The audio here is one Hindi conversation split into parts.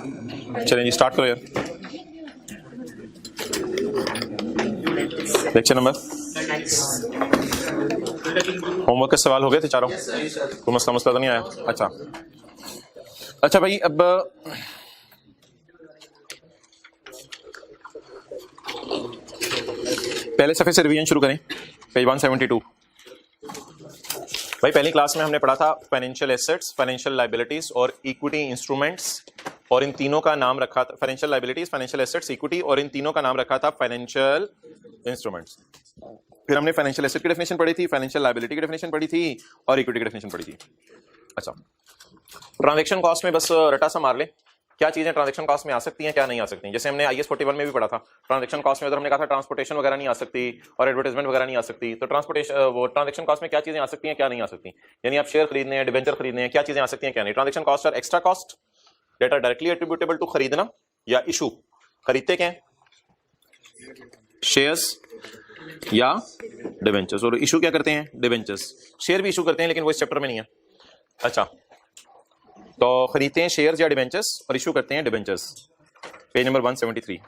चलें जी, स्टार्ट करो यार। लेक्चर नंबर, होमवर्क के सवाल हो गए थे चारों? कोई मसला मसला तो नहीं आया? अच्छा भाई, अब पहले सफ़े से रिवीजन शुरू करें। पेज 172। भाई पहली क्लास में हमने पढ़ा था फाइनेंशियल एसेट्स, फाइनेंशियल लाइबिलिटीज और इक्विटी इंस्ट्रूमेंट्स, और इन तीनों का नाम रखा था financial liabilities, financial assets, equity, और इन तीनों का नाम रखा था फाइनेंशियल इंस्ट्रूमेंट्स। फिर हमने फाइनेंशियल एसेट की डेफिनेशन पढ़ी थी, फाइनेंशियल लाइबिलिटी की डेफिनेशन पढ़ी थी और इक्विटी की डेफिनेशन पढ़ी थी। अच्छा, ट्रांजैक्शन कॉस्ट में बस रटा सा मार ले, क्या चीजें ट्रांजैक्शन कॉस्ट में आ सकती हैं, क्या नहीं आ सकती। जैसे हमने IAS 41 में भी पढ़ा था, ट्रांजैक्शन कॉस्ट में उधर हमने कहा था ट्रांसपोर्टेशन वगैरह नहीं आ सकती और एडवर्टाइजमेंट वगैरह नहीं आ सकती। तो ट्रांसपोर्टेशन वो ट्रांजैक्शन कॉस्ट में क्या चीजें आ सकती हैं, क्या नहीं आ सकती, यानी आप शेयर खरीदने हैं, डिबेंचर खरीदने हैं, क्या चीजें आ सकती हैं, क्या नहीं। Transaction cost are extra cost that are directly attributable to खरीदना या इशू। खरीदते क्या है? शेयर्स या डिबेंचर्स, और इशू क्या करते हैं? डिबेंचर्स। शेयर भी इशू करते हैं लेकिन वो इस चैप्टर में नहीं है। अच्छा, तो खरीदते हैं शेयर्स या डिबेंचर्स और इशू करते हैं डिबेंचर्स। Page number 173।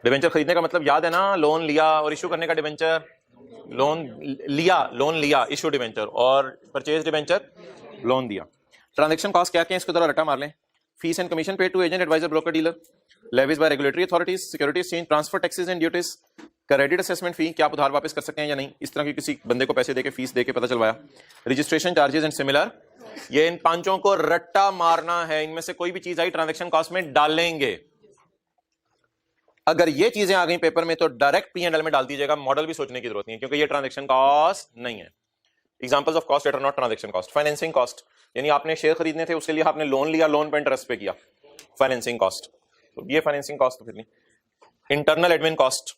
डिबेंचर खरीदने का मतलब याद है ना, लोन लिया, और इशू करने का डिबेंचर, लोन लिया, इशू डिबेंचर, और परचेज डिबेंचर, लोन दिया। ट्रांजैक्शन कॉस्ट क्या क्या है, इसको जरा रटा मार लें। Fees and commission paid to agent, advisor, broker, dealer, levies by regulatory authorities, security exchange, transfer taxes and duties, credit assessment fee, क्या आप उधार वापस कर सकते हैं या नहीं, इस तरह की किसी बंदे को पैसे देके फीस देके पता चलवाया। रजिस्ट्रेशन चार्जेस एंड सिमिलर, ये इन पांचों को रट्टा मारना है, इनमें से कोई भी चीज आई ट्रांजैक्शन कॉस्ट में डालेंगे। अगर ये चीजें आ गई पेपर में तो डायरेक्ट P&L में डाल दीजिएगा, मॉडल भी सोचने की जरूरत नहीं है, क्योंकि ये ट्रांजैक्शन कॉस्ट नहीं है। Examples of cost that are not transaction cost. Financing cost, यानी आपने शेयर खरीदने थे, उसके लिए आपने लोन लिया, लोन पे इंटरेस्ट पे किया, फाइनेंसिंग कॉस्ट, तो ये फाइनेंसिंग कॉस्ट तो फिर नहीं। इंटरनल एडमिन कॉस्ट,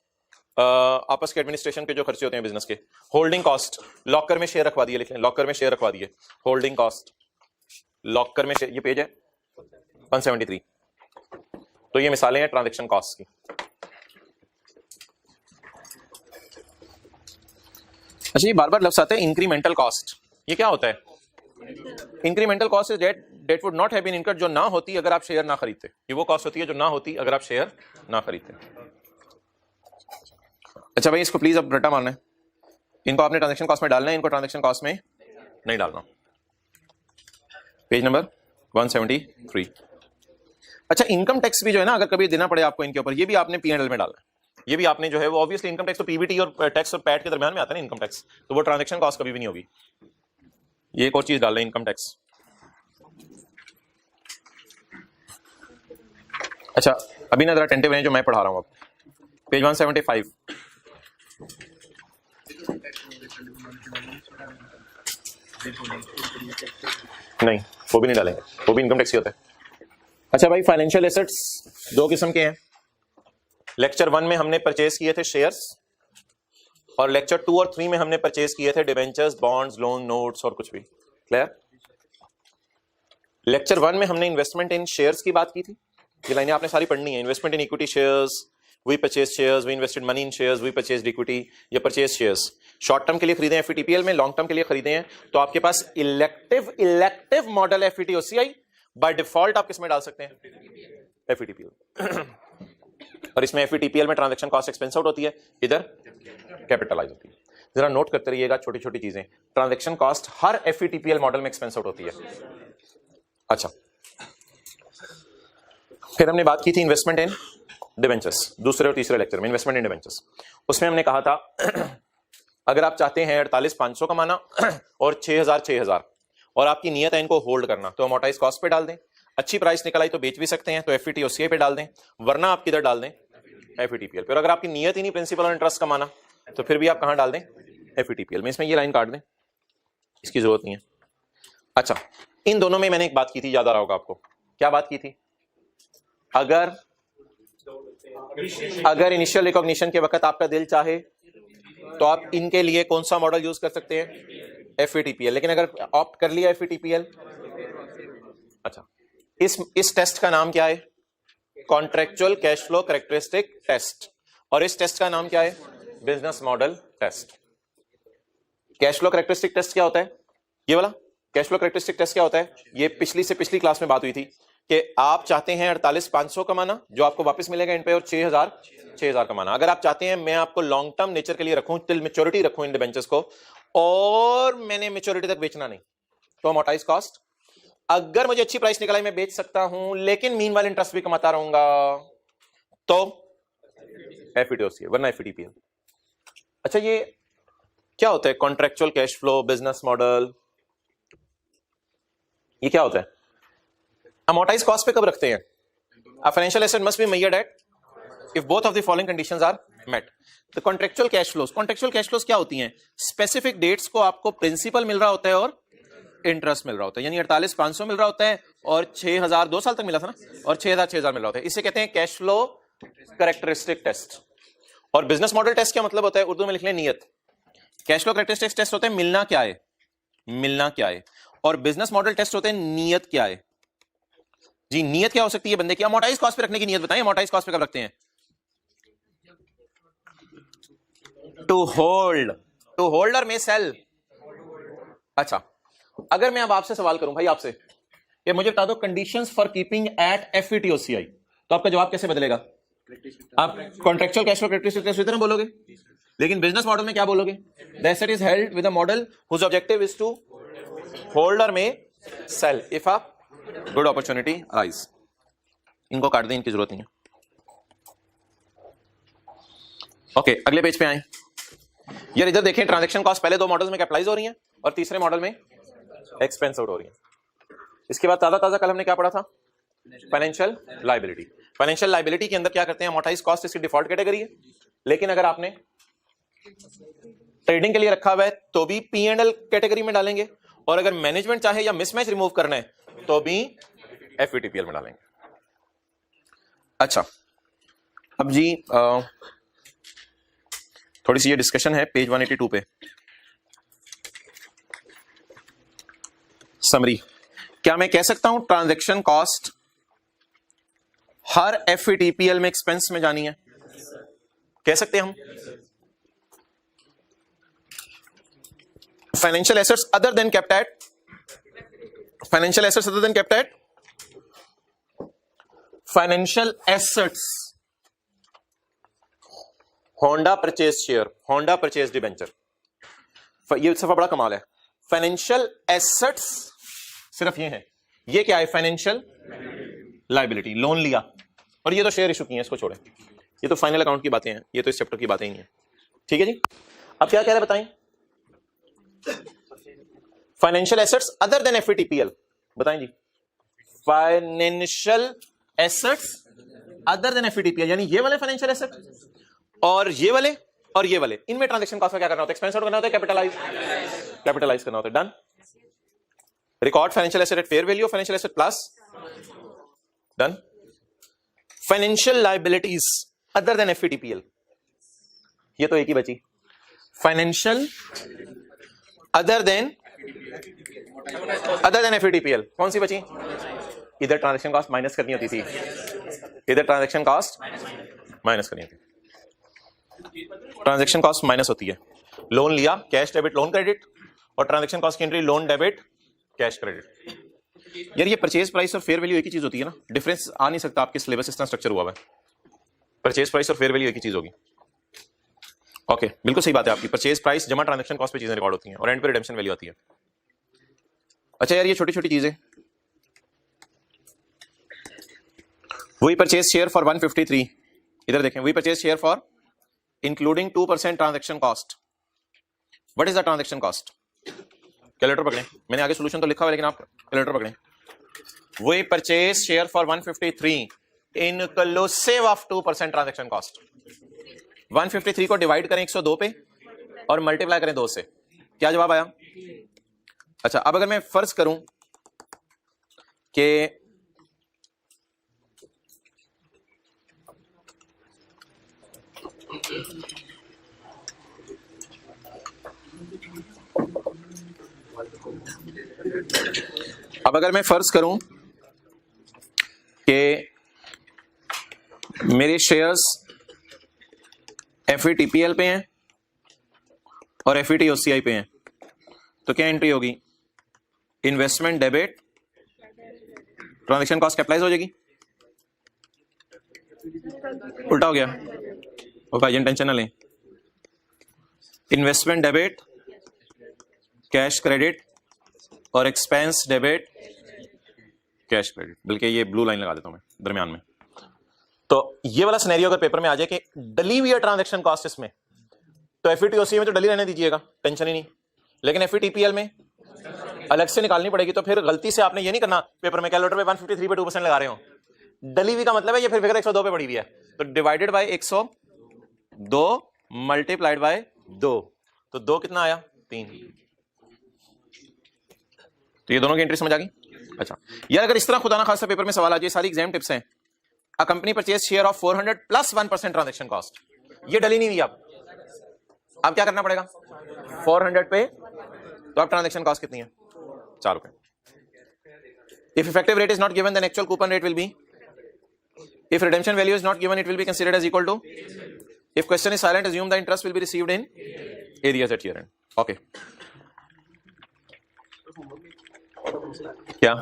आपस के एडमिनिस्ट्रेशन के जो खर्चे होते हैं बिजनेस के। होल्डिंग कॉस्ट, लॉकर में शेयर रखवा दिए, लिख लें, लॉकर में शेयर रखवा दिए, होल्डिंग कॉस्ट, लॉकर में शेयर। ये पेज है 173। तो ये मिसालें हैं ट्रांजैक्शन कॉस्ट की। अच्छा, ये बार बार लफ्ज आते हैं इंक्रीमेंटल कॉस्ट, ये क्या होता है? Incremental cost is that would not have been incurred, जो ना होती अगर आप शेयर ना खरीदते। ये वो कॉस्ट होती है जो ना होती अगर आप शेयर ना खरीदते। अच्छा भाई, इसको प्लीज अब रटा मारना है, इनको आपने ट्रांजैक्शन कॉस्ट में डालना है, इनको ट्रांजैक्शन कॉस्ट में नहीं डालना। Page number 173। अच्छा, इनकम टैक्स भी जो है ना, अगर कभी देना पड़े आपको इनके ऊपर, ये भी आपने P&L में डालना है। ये भी आपने जो है वो ऑब्वियसली इनकम टैक्स तो PBT और टैक्स और पैट के दरमियान में आता है ना इनकम टैक्स, तो वो ट्रांजैक्शन कॉस्ट कभी भी नहीं होगी। ये एक और चीज डाल रहे हैं, इनकम टैक्स। अच्छा, अभी ना जरा अटेंटिव है जो मैं पढ़ा रहा हूं अब। पेज 175। नहीं, वो भी नहीं डालेंगे, वो भी इनकम टैक्स ही होता है। अच्छा भाई, फाइनेंशियल एसेट्स दो किस्म के हैं। लेक्चर 1 में हमने परचेज किए थे शेयर्स, और लेक्चर 2 और 3 में हमने परचेज किए थे डिबेंचर्स, बॉन्ड्स, लोन, नोट्स और कुछ भी। क्लियर? लेक्चर 1 में हमने इन्वेस्टमेंट इन शेयर्स की बात की थी, ये लाइनें आपने सारी पढ़नी है। Investment in equity shares, we purchase shares, we invested money in shares, we purchase equity, या परचेज शेयर्स। शॉर्ट टर्म के लिए खरीदे FVTPL में, लॉन्ग टर्म के लिए खरीदे हैं तो आपके पास elective model FVTOCI, by default आप किसमें डाल सकते हैं? FVTPL। और इसमें FVTPL में ट्रांजैक्शन कॉस्ट एक्सपेंस आउट होती है, इधर कैपिटलाइज होती है। जरा नोट करते रहिएगा छोटी छोटी चीजें, ट्रांजैक्शन कॉस्ट हर FVTPL मॉडल में एक्सपेंस आउट होती है। अच्छा, फिर हमने बात की थी इन्वेस्टमेंट इन डिबेंचर्स, दूसरे और तीसरे लेक्चर में इन्वेस्टमेंट इन डिबेंचर्स। उसमें हमने कहा था अगर आप चाहते हैं 48,500 कमाना और 6,000 और आपकी नियत है इनको होल्ड करना, तो अमोर्टाइज कॉस्ट पे डाल दें। अच्छी प्राइस निकल आई तो बेच भी सकते हैं, तो FVTOCI पे डाल दें, वरना आप किधर डाल दें? FVTPL पे। अगर आपकी नियत ही नहीं प्रिंसिपल और इंटरेस्ट कमाना, तो फिर भी आप कहां डाल दें? FVTPL में। इसमें ये लाइन काट दें, इसकी जरूरत नहीं है। अच्छा, इन दोनों में मैंने एक बात की थी, याद आ रहा होगा आपको। क्या बात की थी? अगर इनिशियल रिकॉग्निशन के वक्त आपका दिल चाहे तो आप इनके लिए कौन सा मॉडल यूज कर सकते हैं? FVTPL। लेकिन अगर ऑप्ट कर लिया FVTPL, अच्छा, इस टेस्ट का नाम क्या है? Contractual cash flow characteristic test. और इस टेस्ट का नाम क्या है? Business model test. Cash flow characteristic test क्या होता है? ये वाला कैश फ्लो कैरेक्टरिस्टिक टेस्ट क्या होता है? ये पिछली से पिछली क्लास में बात हुई थी। कि आप चाहते हैं 48,500 कमाना जो आपको वापस मिलेगा इन पे, और 6,000 कमाना। अगर आप चाहते हैं मैं आपको लॉन्ग टर्म नेचर के लिए रखूं, टिल मेच्योरिटी रखूं इन डिबेंचर्स को, और मैंने मेच्योरिटी तक बेचना नहीं, तो अमोर्टाइज कॉस्ट अगर मुझे अच्छी प्राइस निकला मैं बेच सकता हूं, लेकिन मीनवाइल इंटरेस्ट भी कमाता रहूंगा, तो एफईटीओसी, वरना एफईटीपीएल। अच्छा, ये क्या होता है contractual cash flow business model, ये क्या होता है? अमोर्टाइज कॉस्ट पे कब रखते हैं? A financial asset must be measured at if both of the following conditions are met. The contractual cash flows क्या होती हैं? स्पेसिफिक डेट्स को आपको प्रिंसिपल मिल रहा होता है और इंटरेस्ट मिल रहा होता है, यानी 48,500 मिल रहा होता है और 6,000 2 साल तक मिला था ना, और 6,000 मिल रहा होता है। इसे कहते हैं कैश फ्लो कैरेक्टरिस्टिक टेस्ट। और बिजनेस मॉडल टेस्ट क्या मतलब होता है? उर्दू में लिख लें नियत। कैश फ्लो कैरेक्टरिस्टिक टेस्ट होता है मिलना क्या है, मिलना क्या है, और बिजनेस मॉडल टेस्ट होते हैं नियत क्या है। जी, नियत क्या हो सकती है बंदे की? अमोर्टाइज कॉस्ट पे रखने की नियत बताएं। अमोर्टाइज कॉस्ट पे कब रखते हैं? टू होल्ड और मे सेल। अच्छा, अगर मैं अब आपसे सवाल करूं भाई, आपसे ये मुझे बता दो conditions for keeping at FVTOCI, तो आपका जवाब कैसे बदलेगा? आप contractual cash flow characteristic test इतना बोलोगे, लेकिन बिजनेस मॉडल में क्या बोलोगे? The asset is held with a model whose objective is to hold और may sell if a good opportunity arise. इनको काट दें, इनकी जरूरत नहीं है। ओके, अगले पेज पे आए यार। इधर देखें, ट्रांजैक्शन कॉस्ट पहले 2 मॉडल्स में कैपिटलाइज हो रही है और तीसरे मॉडल में एक्सपेंस आउट हो रही है। इसके बाद ताजा कल हमने क्या पढ़ा था? Financial liability. फाइनेंशियल लायबिलिटी के अंदर क्या करते हैं? अमोर्टाइज कॉस्ट इसकी डिफॉल्ट कैटेगरी है, लेकिन अगर आपने ट्रेडिंग के लिए रखा हुआ है तो भी P&L कैटेगरी में डालेंगे, और अगर मैनेजमेंट चाहे या मिसमैच रिमूव करना है तो भी एफईटीपीएल में डालेंगे। अच्छा, अब जी थोड़ी सी ये डिस्कशन है पेज 182 पे। समरी, क्या मैं कह सकता हूं ट्रांजैक्शन कॉस्ट हर एफईटीपीएल में एक्सपेंस में जानी है? कह सकते हैं हम। Financial assets other than kept at, financial assets other than kept at, financial assets Honda purchase share, Honda purchase debenture. ये सफा बड़ा कमाल है। फाइनेंशियल एसेट्स सिर्फ ये है, ये क्या है? फाइनेंशियल लायबिलिटी, लोन लिया और ये तो शेयर इशू किए हैं, इसको छोड़े, ये तो फाइनल अकाउंट की बातें हैं, ये तो इस चैप्टर की बातें ही नहीं है। ठीक है जी, अब क्या कह रहे हैं बताएं? फाइनेंशियल एसेट्स अदर देन एफईटीपीएल, बताएं जी। फाइनेंशियल एसेट्स अदर देन एफईटीपीएल, यानी ये वाले फाइनेंशियल एसेट और ये वाले और ये वाले, इनमें ट्रांजैक्शन कॉस्ट का क्या करना होता है? एक्सपेंस आउट करना होता है, कैपिटलाइज करना होता है। Done. Record financial asset at fair value, financial asset plus. Done. Financial liabilities other than FVTPL, ये तो एक ही बची। फाइनेंशियल अदर देन एफईटीपीएल, कौन सी बची? इधर ट्रांजैक्शन कॉस्ट माइनस करनी होती थी, इधर ट्रांजैक्शन कॉस्ट माइनस करनी होती। ट्रांजैक्शन कॉस्ट माइनस होती है, लोन लिया कैश डेबिट लोन क्रेडिट, और ट्रांजैक्शन कॉस्ट की entry loan debit cash credit. यार ये परचेज प्राइस और फेयर वैल्यू एक ही चीज होती है ना, डिफरेंस आ नहीं सकता, आपके सिलेबस इतना स्ट्रक्चर हुआ है। परचेज प्राइस और फेयर वैल्यू एक ही चीज होगी। ओके, बिल्कुल सही बात है आपकी। परचेज प्राइस जमा ट्रांजैक्शन कॉस्ट पे चीजें रिकॉर्ड होती हैं और एंड पे रिडेम्पशन वैल्यू आती है। अच्छा यार, ये छोटी छोटी चीजें, वही परचेज शेयर फॉर 153, इधर देखें, वही purchase share for including 2% transaction cost. What is the transaction cost? Calculator पकड़ें, मैंने आगे सॉल्यूशन तो लिखा हुआ है लेकिन आप कैलकुलेटर पकड़ें। वही purchase share for 153 inclusive of 2% transaction cost. 153 को डिवाइड करें 102 पे और मल्टीप्लाई करें 2 से, क्या जवाब आया? अच्छा, अब अगर मैं फर्ज करूं कि मेरे शेयर्स एफईटीपीएल पे हैं और एफईटीओसीआई पे हैं, तो क्या एंट्री होगी? Investment debit transaction cost capitalize हो जाएगी, उल्टा हो गया। और भाईजान टेंशन ना लें, इन्वेस्टमेंट डेबिट, कैश क्रेडिट और एक्सपेंस डेबिट, कैश क्रेडिट, बल्कि ये ब्लू लाइन लगा देता हूं मैं दरमियान में। तो ये वाला सिनेरियो अगर पेपर में आ जाए कि डली हुई है ट्रांजैक्शन कॉस्ट इसमें, तो एफईटीओसी में तो डली रहने दीजिएगा, टेंशन ही नहीं। लेकिन एफईटीपीएल में अलग से निकालनी पड़ेगी। तो फिर गलती से आपने ये नहीं करना पेपर में कैलकुलेटर पे 153 पे 2% लगा रहे हो। डली हुई का मतलब है ये फिर फिगर 102 पे पड़ी हुई है, तो डिवाइडेड बाय 102 मल्टीप्लाइड बाय 2, तो 2 कितना आया 3। तो ये दोनों की एंट्री समझ आ गई। अच्छा यार अगर इस तरह खुदा ना खासा पेपर में सवाल आ जाए, सारी एग्जाम टिप्स हैं। A company purchase share of 400 plus 1% transaction cost, ये डली नहीं हुई। अब क्या करना पड़ेगा 400 पे, तो अब ट्रांजैक्शन कॉस्ट कितनी है 4 रुपए। If effective rate is not given then actual coupon rate will be, if redemption value is not given it will be considered as equal to, if question is silent assume the interest will be received in arrears at year end. Okay क्या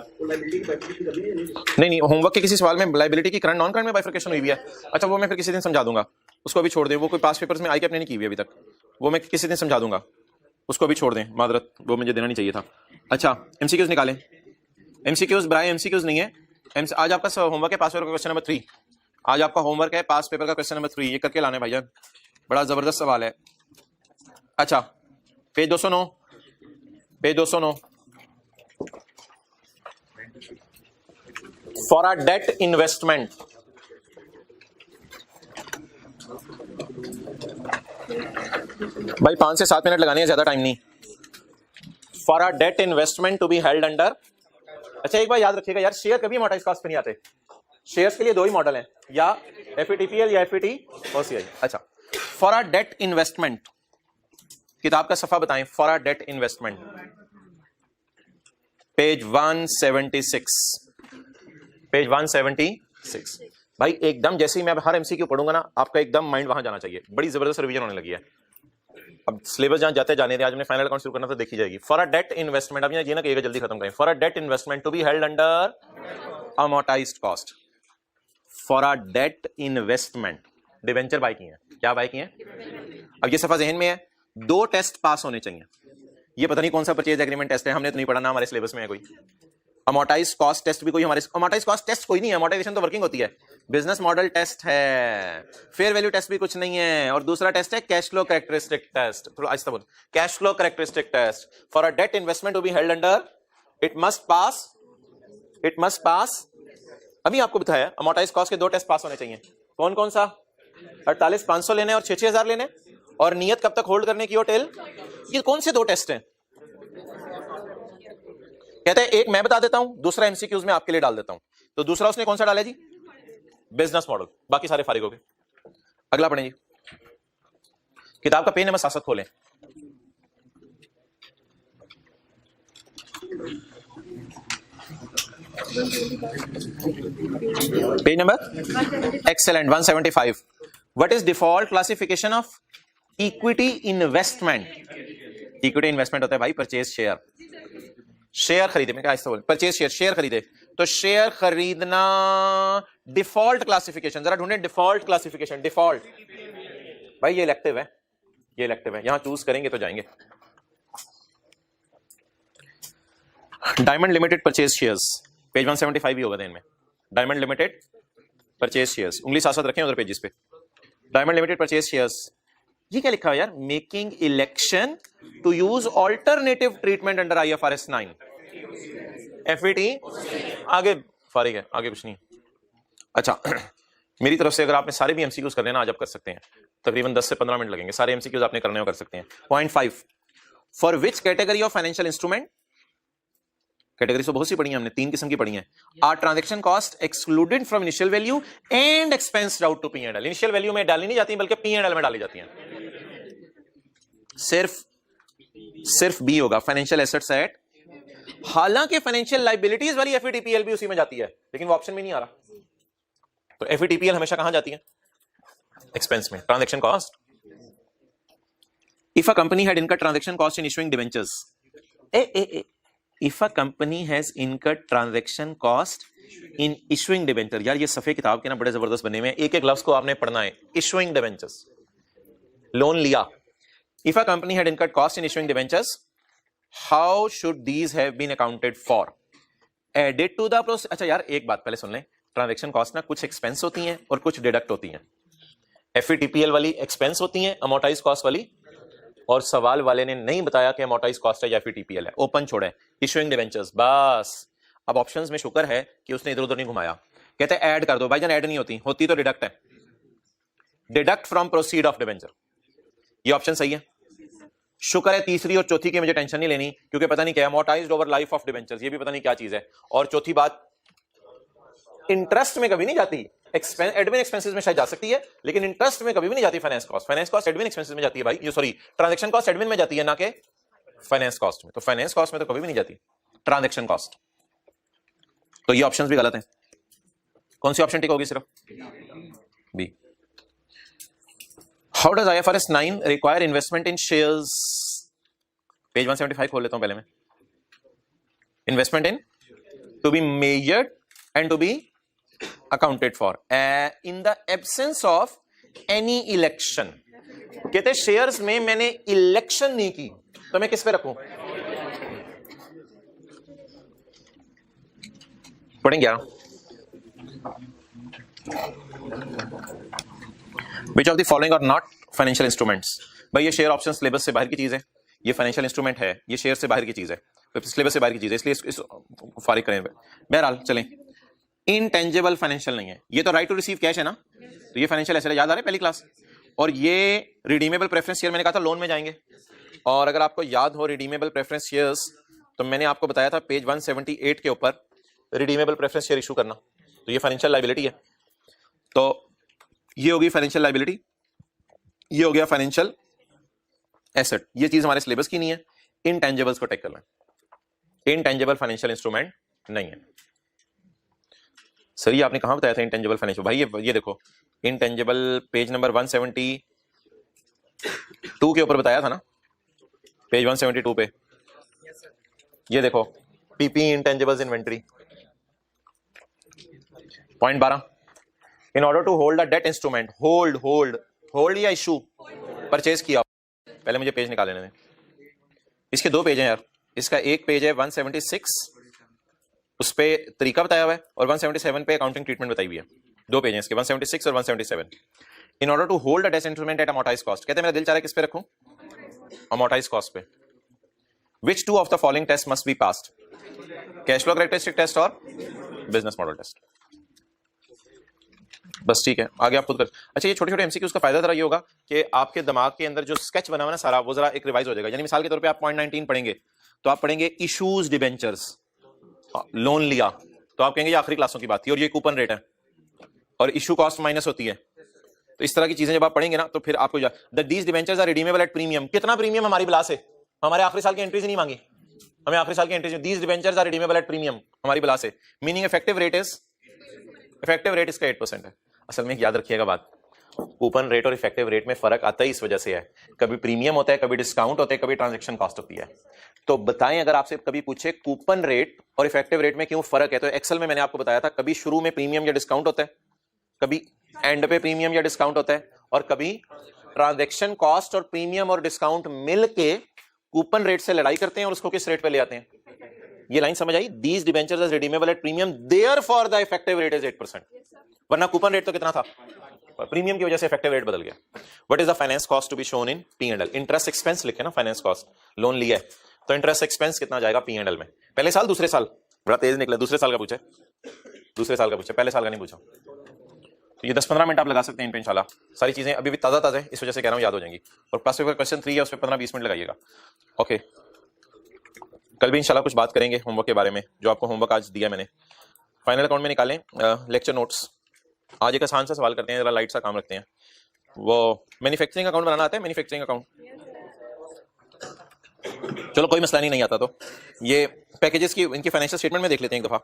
नहीं होमवर्क के किसी सवाल में लायबिलिटी की करंट नॉन करंट में बाइफर्केशन हुई है। अच्छा वो मैं फिर किसी दिन समझा दूंगा, उसको भी छोड़ दें। वो कोई पास पेपर्स में आई कैप ने नहीं की हुई अभी तक, वो मैं किसी दिन समझा दूंगा, उसको भी छोड़ दें, मादरत वो मुझे देना नहीं चाहिए था। अच्छा एमसीक्यूज निकालें, एमसीक्यूज ब्राय एमसीक्यूज नहीं है। आज आपका होमवर्क है पास पेपर का क्वेश्चन नंबर 3, आज आपका होमवर्क है पास पेपर का क्वेश्चन नंबर 3, ये करके लाने भाईजान, बड़ा जबरदस्त सवाल है। अच्छा page 209, page 209, for a debt investment, भाई 5 से 7 मिनट लगाने हैं, ज्यादा टाइम नहीं। For a debt investment to be held under, अच्छा एक बार याद रखिएगा यार, शेयर कभी अमोर्टाइज्ड कॉस्ट पे नहीं आते। शेयर्स के लिए 2 ही मॉडल हैं, या एफईटीपीएल या एफईटीओसीआई। अच्छा फॉर अ डेट इन्वेस्टमेंट, किताब का सफा बताएं, for a debt investment, page 176, page 176। भाई एकदम जैसे ही मैं हर एमसीक्यू पढ़ूंगा ना, आपका एकदम माइंड वहां जाना चाहिए, बड़ी जबरदस्त रिवीजन होने लगी है। अब सिलेबस जहां जाते जाने दे, आज हमने फाइनल अकाउंट शुरू करना तो देखी जाएगी। फॉर अ डेट इन्वेस्टमेंट, अब ये ना कहिएगा जल्दी खत्म करें। For a debt investment to be held under amortised cost, for a debt investment, debenture buy की है, क्या बाय की है। अब ये सफा जहन में है, 2 टेस्ट पास होने चाहिए। ये पता नहीं कौन सा परचेज एग्रीमेंट टेस्ट है, हमने तो नहीं पढ़ा ना, हमारे सिलेबस में है कोई। अमोर्टाइज्ड कॉस्ट टेस्ट भी कोई हमारे, अमोर्टाइज्ड कॉस्ट टेस्ट कोई नहीं है, अमोर्टाइजेशन तो वर्किंग होती है। बिजनेस मॉडल टेस्ट है, फेयर वैल्यू टेस्ट भी कुछ नहीं है, और दूसरा टेस्ट है कैश फ्लो कैरेक्टरिस्टिक टेस्ट। थोड़ा आहिस्ता बोल, cash flow characteristic test. For a debt investment to be held under, it must pass, अभी आपको बताया अमोर्टाइज्ड कॉस्ट के 2 टेस्ट पास होने चाहिए। कौन कौन सा, 48,500 लेने और 6,000 लेने, और नियत कब तक होल्ड करने की हो टिल, ये कौन से 2 टेस्ट हैं। कहते हैं एक मैं बता देता हूं, दूसरा एमसीक्यूज में आपके लिए डाल देता हूं। तो दूसरा उसने कौन सा डाला जी, बिजनेस मॉडल, बाकी सारे फारिग हो गए। अगला पढ़ें जी, किताब का पेज नंबर 67 खोलें। Page number excellent 175। What is default classification of equity investment. Equity investment होता है भाई परचेज शेयर, शेयर खरीदे, मैं क्या ऐसा बोल, परचेज शेयर, शेयर खरीदे, तो शेयर खरीदना डिफॉल्ट क्लासिफिकेशन, जरा ढूंढे डिफॉल्ट क्लासिफिकेशन। डिफॉल्ट भाई ये इलेक्टिव है, ये इलेक्टिव है, यहां चूज करेंगे तो जाएंगे। Diamond limited purchase shares, page 175 ही होगा देन में। डायमंड लिमिटेड परचेज शेयर्स, उंगली साथ साथ रखें उधर पेजेस पे। डायमंड लिमिटेड परचेज शेयर्स, ये क्या लिखा है यार, making election to use alternative treatment under IFRS 9। FET आगे फारिग है, आगे कुछ नहीं। अच्छा मेरी तरफ से अगर आपने सारे भी एमसीक्यूज कर लेना आज आप कर सकते हैं, तकरीबन 10 से 15 मिनट लगेंगे, सारे एमसीक्यूज आपने करने हो कर सकते हैं। Point 5, for which category of financial instrument, category तो बहुत सी पढ़ी है हमने, 3 किस्म की पढ़ी है। Are transaction cost excluded from initial value and expensed out to P&L। Initial value में डाली नहीं जाती बल्कि P&L में डाली जाती हैं। सिर्फ बी होगा, फाइनेंशियल एसेट्स एट, हालांकि फाइनेंशियल लाइबिलिटीज वाली एफईटीपीएल भी उसी में जाती है, लेकिन वो ऑप्शन में नहीं आ रहा। तो एफईटीपीएल हमेशा कहां जाती है, एक्सपेंस में, transaction cost. If a company had incurred transaction cost in issuing debentures, if a company has incurred transaction cost in issuing debenture. यार ये सफे किताब के ना बड़े जबरदस्त बने हुए हैं, एक एक लफ्ज को आपने पढ़ना है। इशुइंग डिबेंचर्स, लोन लिया। If a company had incurred cost in issuing debentures, how should these have been accounted for? Added to the process. अच्छा यार एक बात पहले सुन लें, ट्रांजैक्शन कॉस्ट ना कुछ एक्सपेंस होती हैं और कुछ डिडक्ट होती हैं। एफईटीपीएल वाली एक्सपेंस होती हैं, अमोर्टाइज कॉस्ट वाली, और सवाल वाले ने नहीं बताया कि अमोर्टाइज कॉस्ट है या एफईटीपीएल है, ओपन छोड़ा है। इशुइंग डिबेंचर्स बस। अब ऑप्शंस में शुक्र है कि उसने इधर उधर नहीं घुमाया। कहते हैं ऐड कर दो, भाईजान ऐड नहीं होती, होती तो डिडक्ट है। Deduct from proceed of debenture, ये ऑप्शन सही है। शुक्र है तीसरी और चौथी की मुझे टेंशन नहीं लेनी, क्योंकि पता नहीं क्या amortised over life of debentures, ये भी पता नहीं क्या चीज है। और चौथी बात, इंटरेस्ट में कभी नहीं जाती, एडमिन एक्सपेंसेस में शायद जा सकती है, लेकिन इंटरेस्ट में कभी भी नहीं जाती finance cost. Finance cost admin expenses में जाती है भाई, ये सॉरी ट्रांजैक्शन कॉस्ट एडमिन में जाती है, ना कि फाइनेंस कॉस्ट में। तो फाइनेंस कॉस्ट में तो कभी भी नहीं जाती ट्रांजैक्शन कॉस्ट। तो ये ऑप्शंस भी गलत हैं। कौन सी ऑप्शन ठीक होगी? सिर्फ B. How does IFRS 9 require investment in shares? Page 175 खोल लेता हूं पहले मैं। Investment in to be measured and to be accounted for in the absence of any election. कहते शेयर्स में मैंने इलेक्शन नहीं की तो मैं किस पे रखूं? पढ़ेंगे क्या? Which of the following are not financial instruments? भाई ये शेयर ऑप्शन सिलेबस से बाहर की चीज है, ये फाइनेंशियल इंस्ट्रूमेंट है, ये शेयर से बाहर की चीज है, तो सिलेबस से बाहर की चीज है, इसलिए इस फारिग करें। बहरहाल चलें, इनटेंजिबल फाइनेंशियल नहीं है, ये तो राइट टू रिसीव कैश है ना, तो ये फाइनेंशियल एसेट याद आ रहा है पहली क्लास। और ये रिडीमेबल प्रेफरेंस शेयर मैंने कहा था लोन में जाएंगे, और अगर आपको याद हो रिडीमेबल प्रेफरेंस शेयर्स, तो मैंने आपको बताया था पेज 178 के ऊपर रिडीमेबल प्रेफरेंस शेयर इशू करना, तो ये फाइनेंशियल लायबिलिटी है। तो ये होगी फाइनेंशियल लायबिलिटी, ये हो गया फाइनेंशियल एसेट। ये चीज हमारे सिलेबस की नहीं है, इनटेंजिबल्स को टेक करना। इनटेंजिबल फाइनेंशियल इंस्ट्रूमेंट नहीं है। सर ये आपने कहां बताया था इनटेंजिबल फाइनेंशियल? भाई ये देखो, इनटेंजिबल पेज नंबर 172 के ऊपर बताया था ना, पेज 172 पे। ये देखो PP intangibles inventory, point 12। In order to hold a debt instrument, hold या इशू, परचेज किया। पहले मुझे पेज निकाल लेने दें, इसके दो पेज हैं यार। इसका एक पेज है 176, उस पे तरीका बताया हुआ है, और 177 पे अकाउंटिंग ट्रीटमेंट बताई हुई है। दो पेज हैं इसके, 176 और 177। In order to hold a debt instrument at amortised cost, कहते हैं मेरा दिल चाह रहा है किस पे रखूं? अमोर्टाइज्ड कॉस्ट पे। Which two of the following tests must be passed? Cash flow characteristic test और बिजनेस मॉडल टेस्ट। बस ठीक है, आगे आप खुद कर। अच्छा ये छोटे छोटे एमसीक्यूज का फायदा जरा ये होगा कि आपके दिमाग के अंदर जो स्केच बना हुआ ना सारा, वो जरा एक रिवाइज हो जाएगा। यानी मिसाल के तौर पे आप पॉइंट 19 पढ़ेंगे, तो आप पढ़ेंगे इशूज डिबेंचर्स, लोन लिया, तो आप कहेंगे ये आखिरी क्लासों की बात थी और ये कूपन रेट है और इशू कॉस्ट माइनस होती है। तो इस तरह की चीजें जब आप पढ़ेंगे ना, तो फिर आपको these debentures are redeemable at premium. कितना प्रीमियम हमारी बिला से? हमारे आखिरी साल की एंट्रीज नहीं मांगी, हमें आखिरी साल की entries. These debentures are redeemable at premium हमारी बिला से, मीनिंग इफेक्टिव रेट इसका 8% है। असल में याद रखिएगा बात, कूपन रेट और इफेक्टिव रेट में फर्क आता ही इस वजह से है, कभी प्रीमियम होता है, कभी डिस्काउंट होता है, कभी ट्रांजैक्शन कॉस्ट होती है। तो बताएं अगर आपसे कभी पूछे कूपन रेट और इफेक्टिव रेट में क्यों फर्क है, तो एक्सेल में मैंने आपको बताया था कभी शुरू में प्रीमियम या डिस्काउंट होता है, कभी एंड पे प्रीमियम या डिस्काउंट होता है, और कभी ट्रांजैक्शन कॉस्ट और प्रीमियम और डिस्काउंट मिलके कूपन रेट से लड़ाई करते हैं और उसको किस रेट पे ले आते हैं। ये लाइन समझ आई? These debentures are redeemable at premium, therefore the effective rate is 8%। वरना कूपन रेट तो कितना था, प्रीमियम की वजह से इफेक्टिव रेट बदल गया। What is the finance cost to be shown in P&L? Interest expense लिखे ना, फाइनेंस कॉस्ट, लोन लिया है तो इंटरेस्ट एक्सपेंस कितना जाएगा P&L में? पहले साल दूसरे साल? बड़ा तेज निकला, दूसरे साल का पूछे, दूसरे साल का पूछे, पहले साल का नहीं पूछा। तो ये 10-15 मिनट आप लगा सकते हैं इन पे इंशाल्लाह। सारी चीजें अभी भी ताजा है, इस वजह से कह रहा हूं याद हो जाएंगी। और क्लास पेपर क्वेश्चन 3 है, उस पर 15-20 मिनट लगाइएगा। ओके, कल भी इंशाल्लाह कुछ बात करेंगे होमवर्क के बारे में, जो आपको होमवर्क आज दिया मैंने। फाइनल अकाउंट में निकालें लेक्चर नोट्स। आज एक आसान सा सवाल करते हैं, जरा लाइट सा काम रखते हैं। वो मैन्युफैक्चरिंग अकाउंट बनाना आता है? मैन्युफैक्चरिंग अकाउंट, चलो कोई मसला नहीं आता। तो ये पैकेजेस की इनकी फाइनेंशियल स्टेटमेंट में देख लेते हैं एक दफा।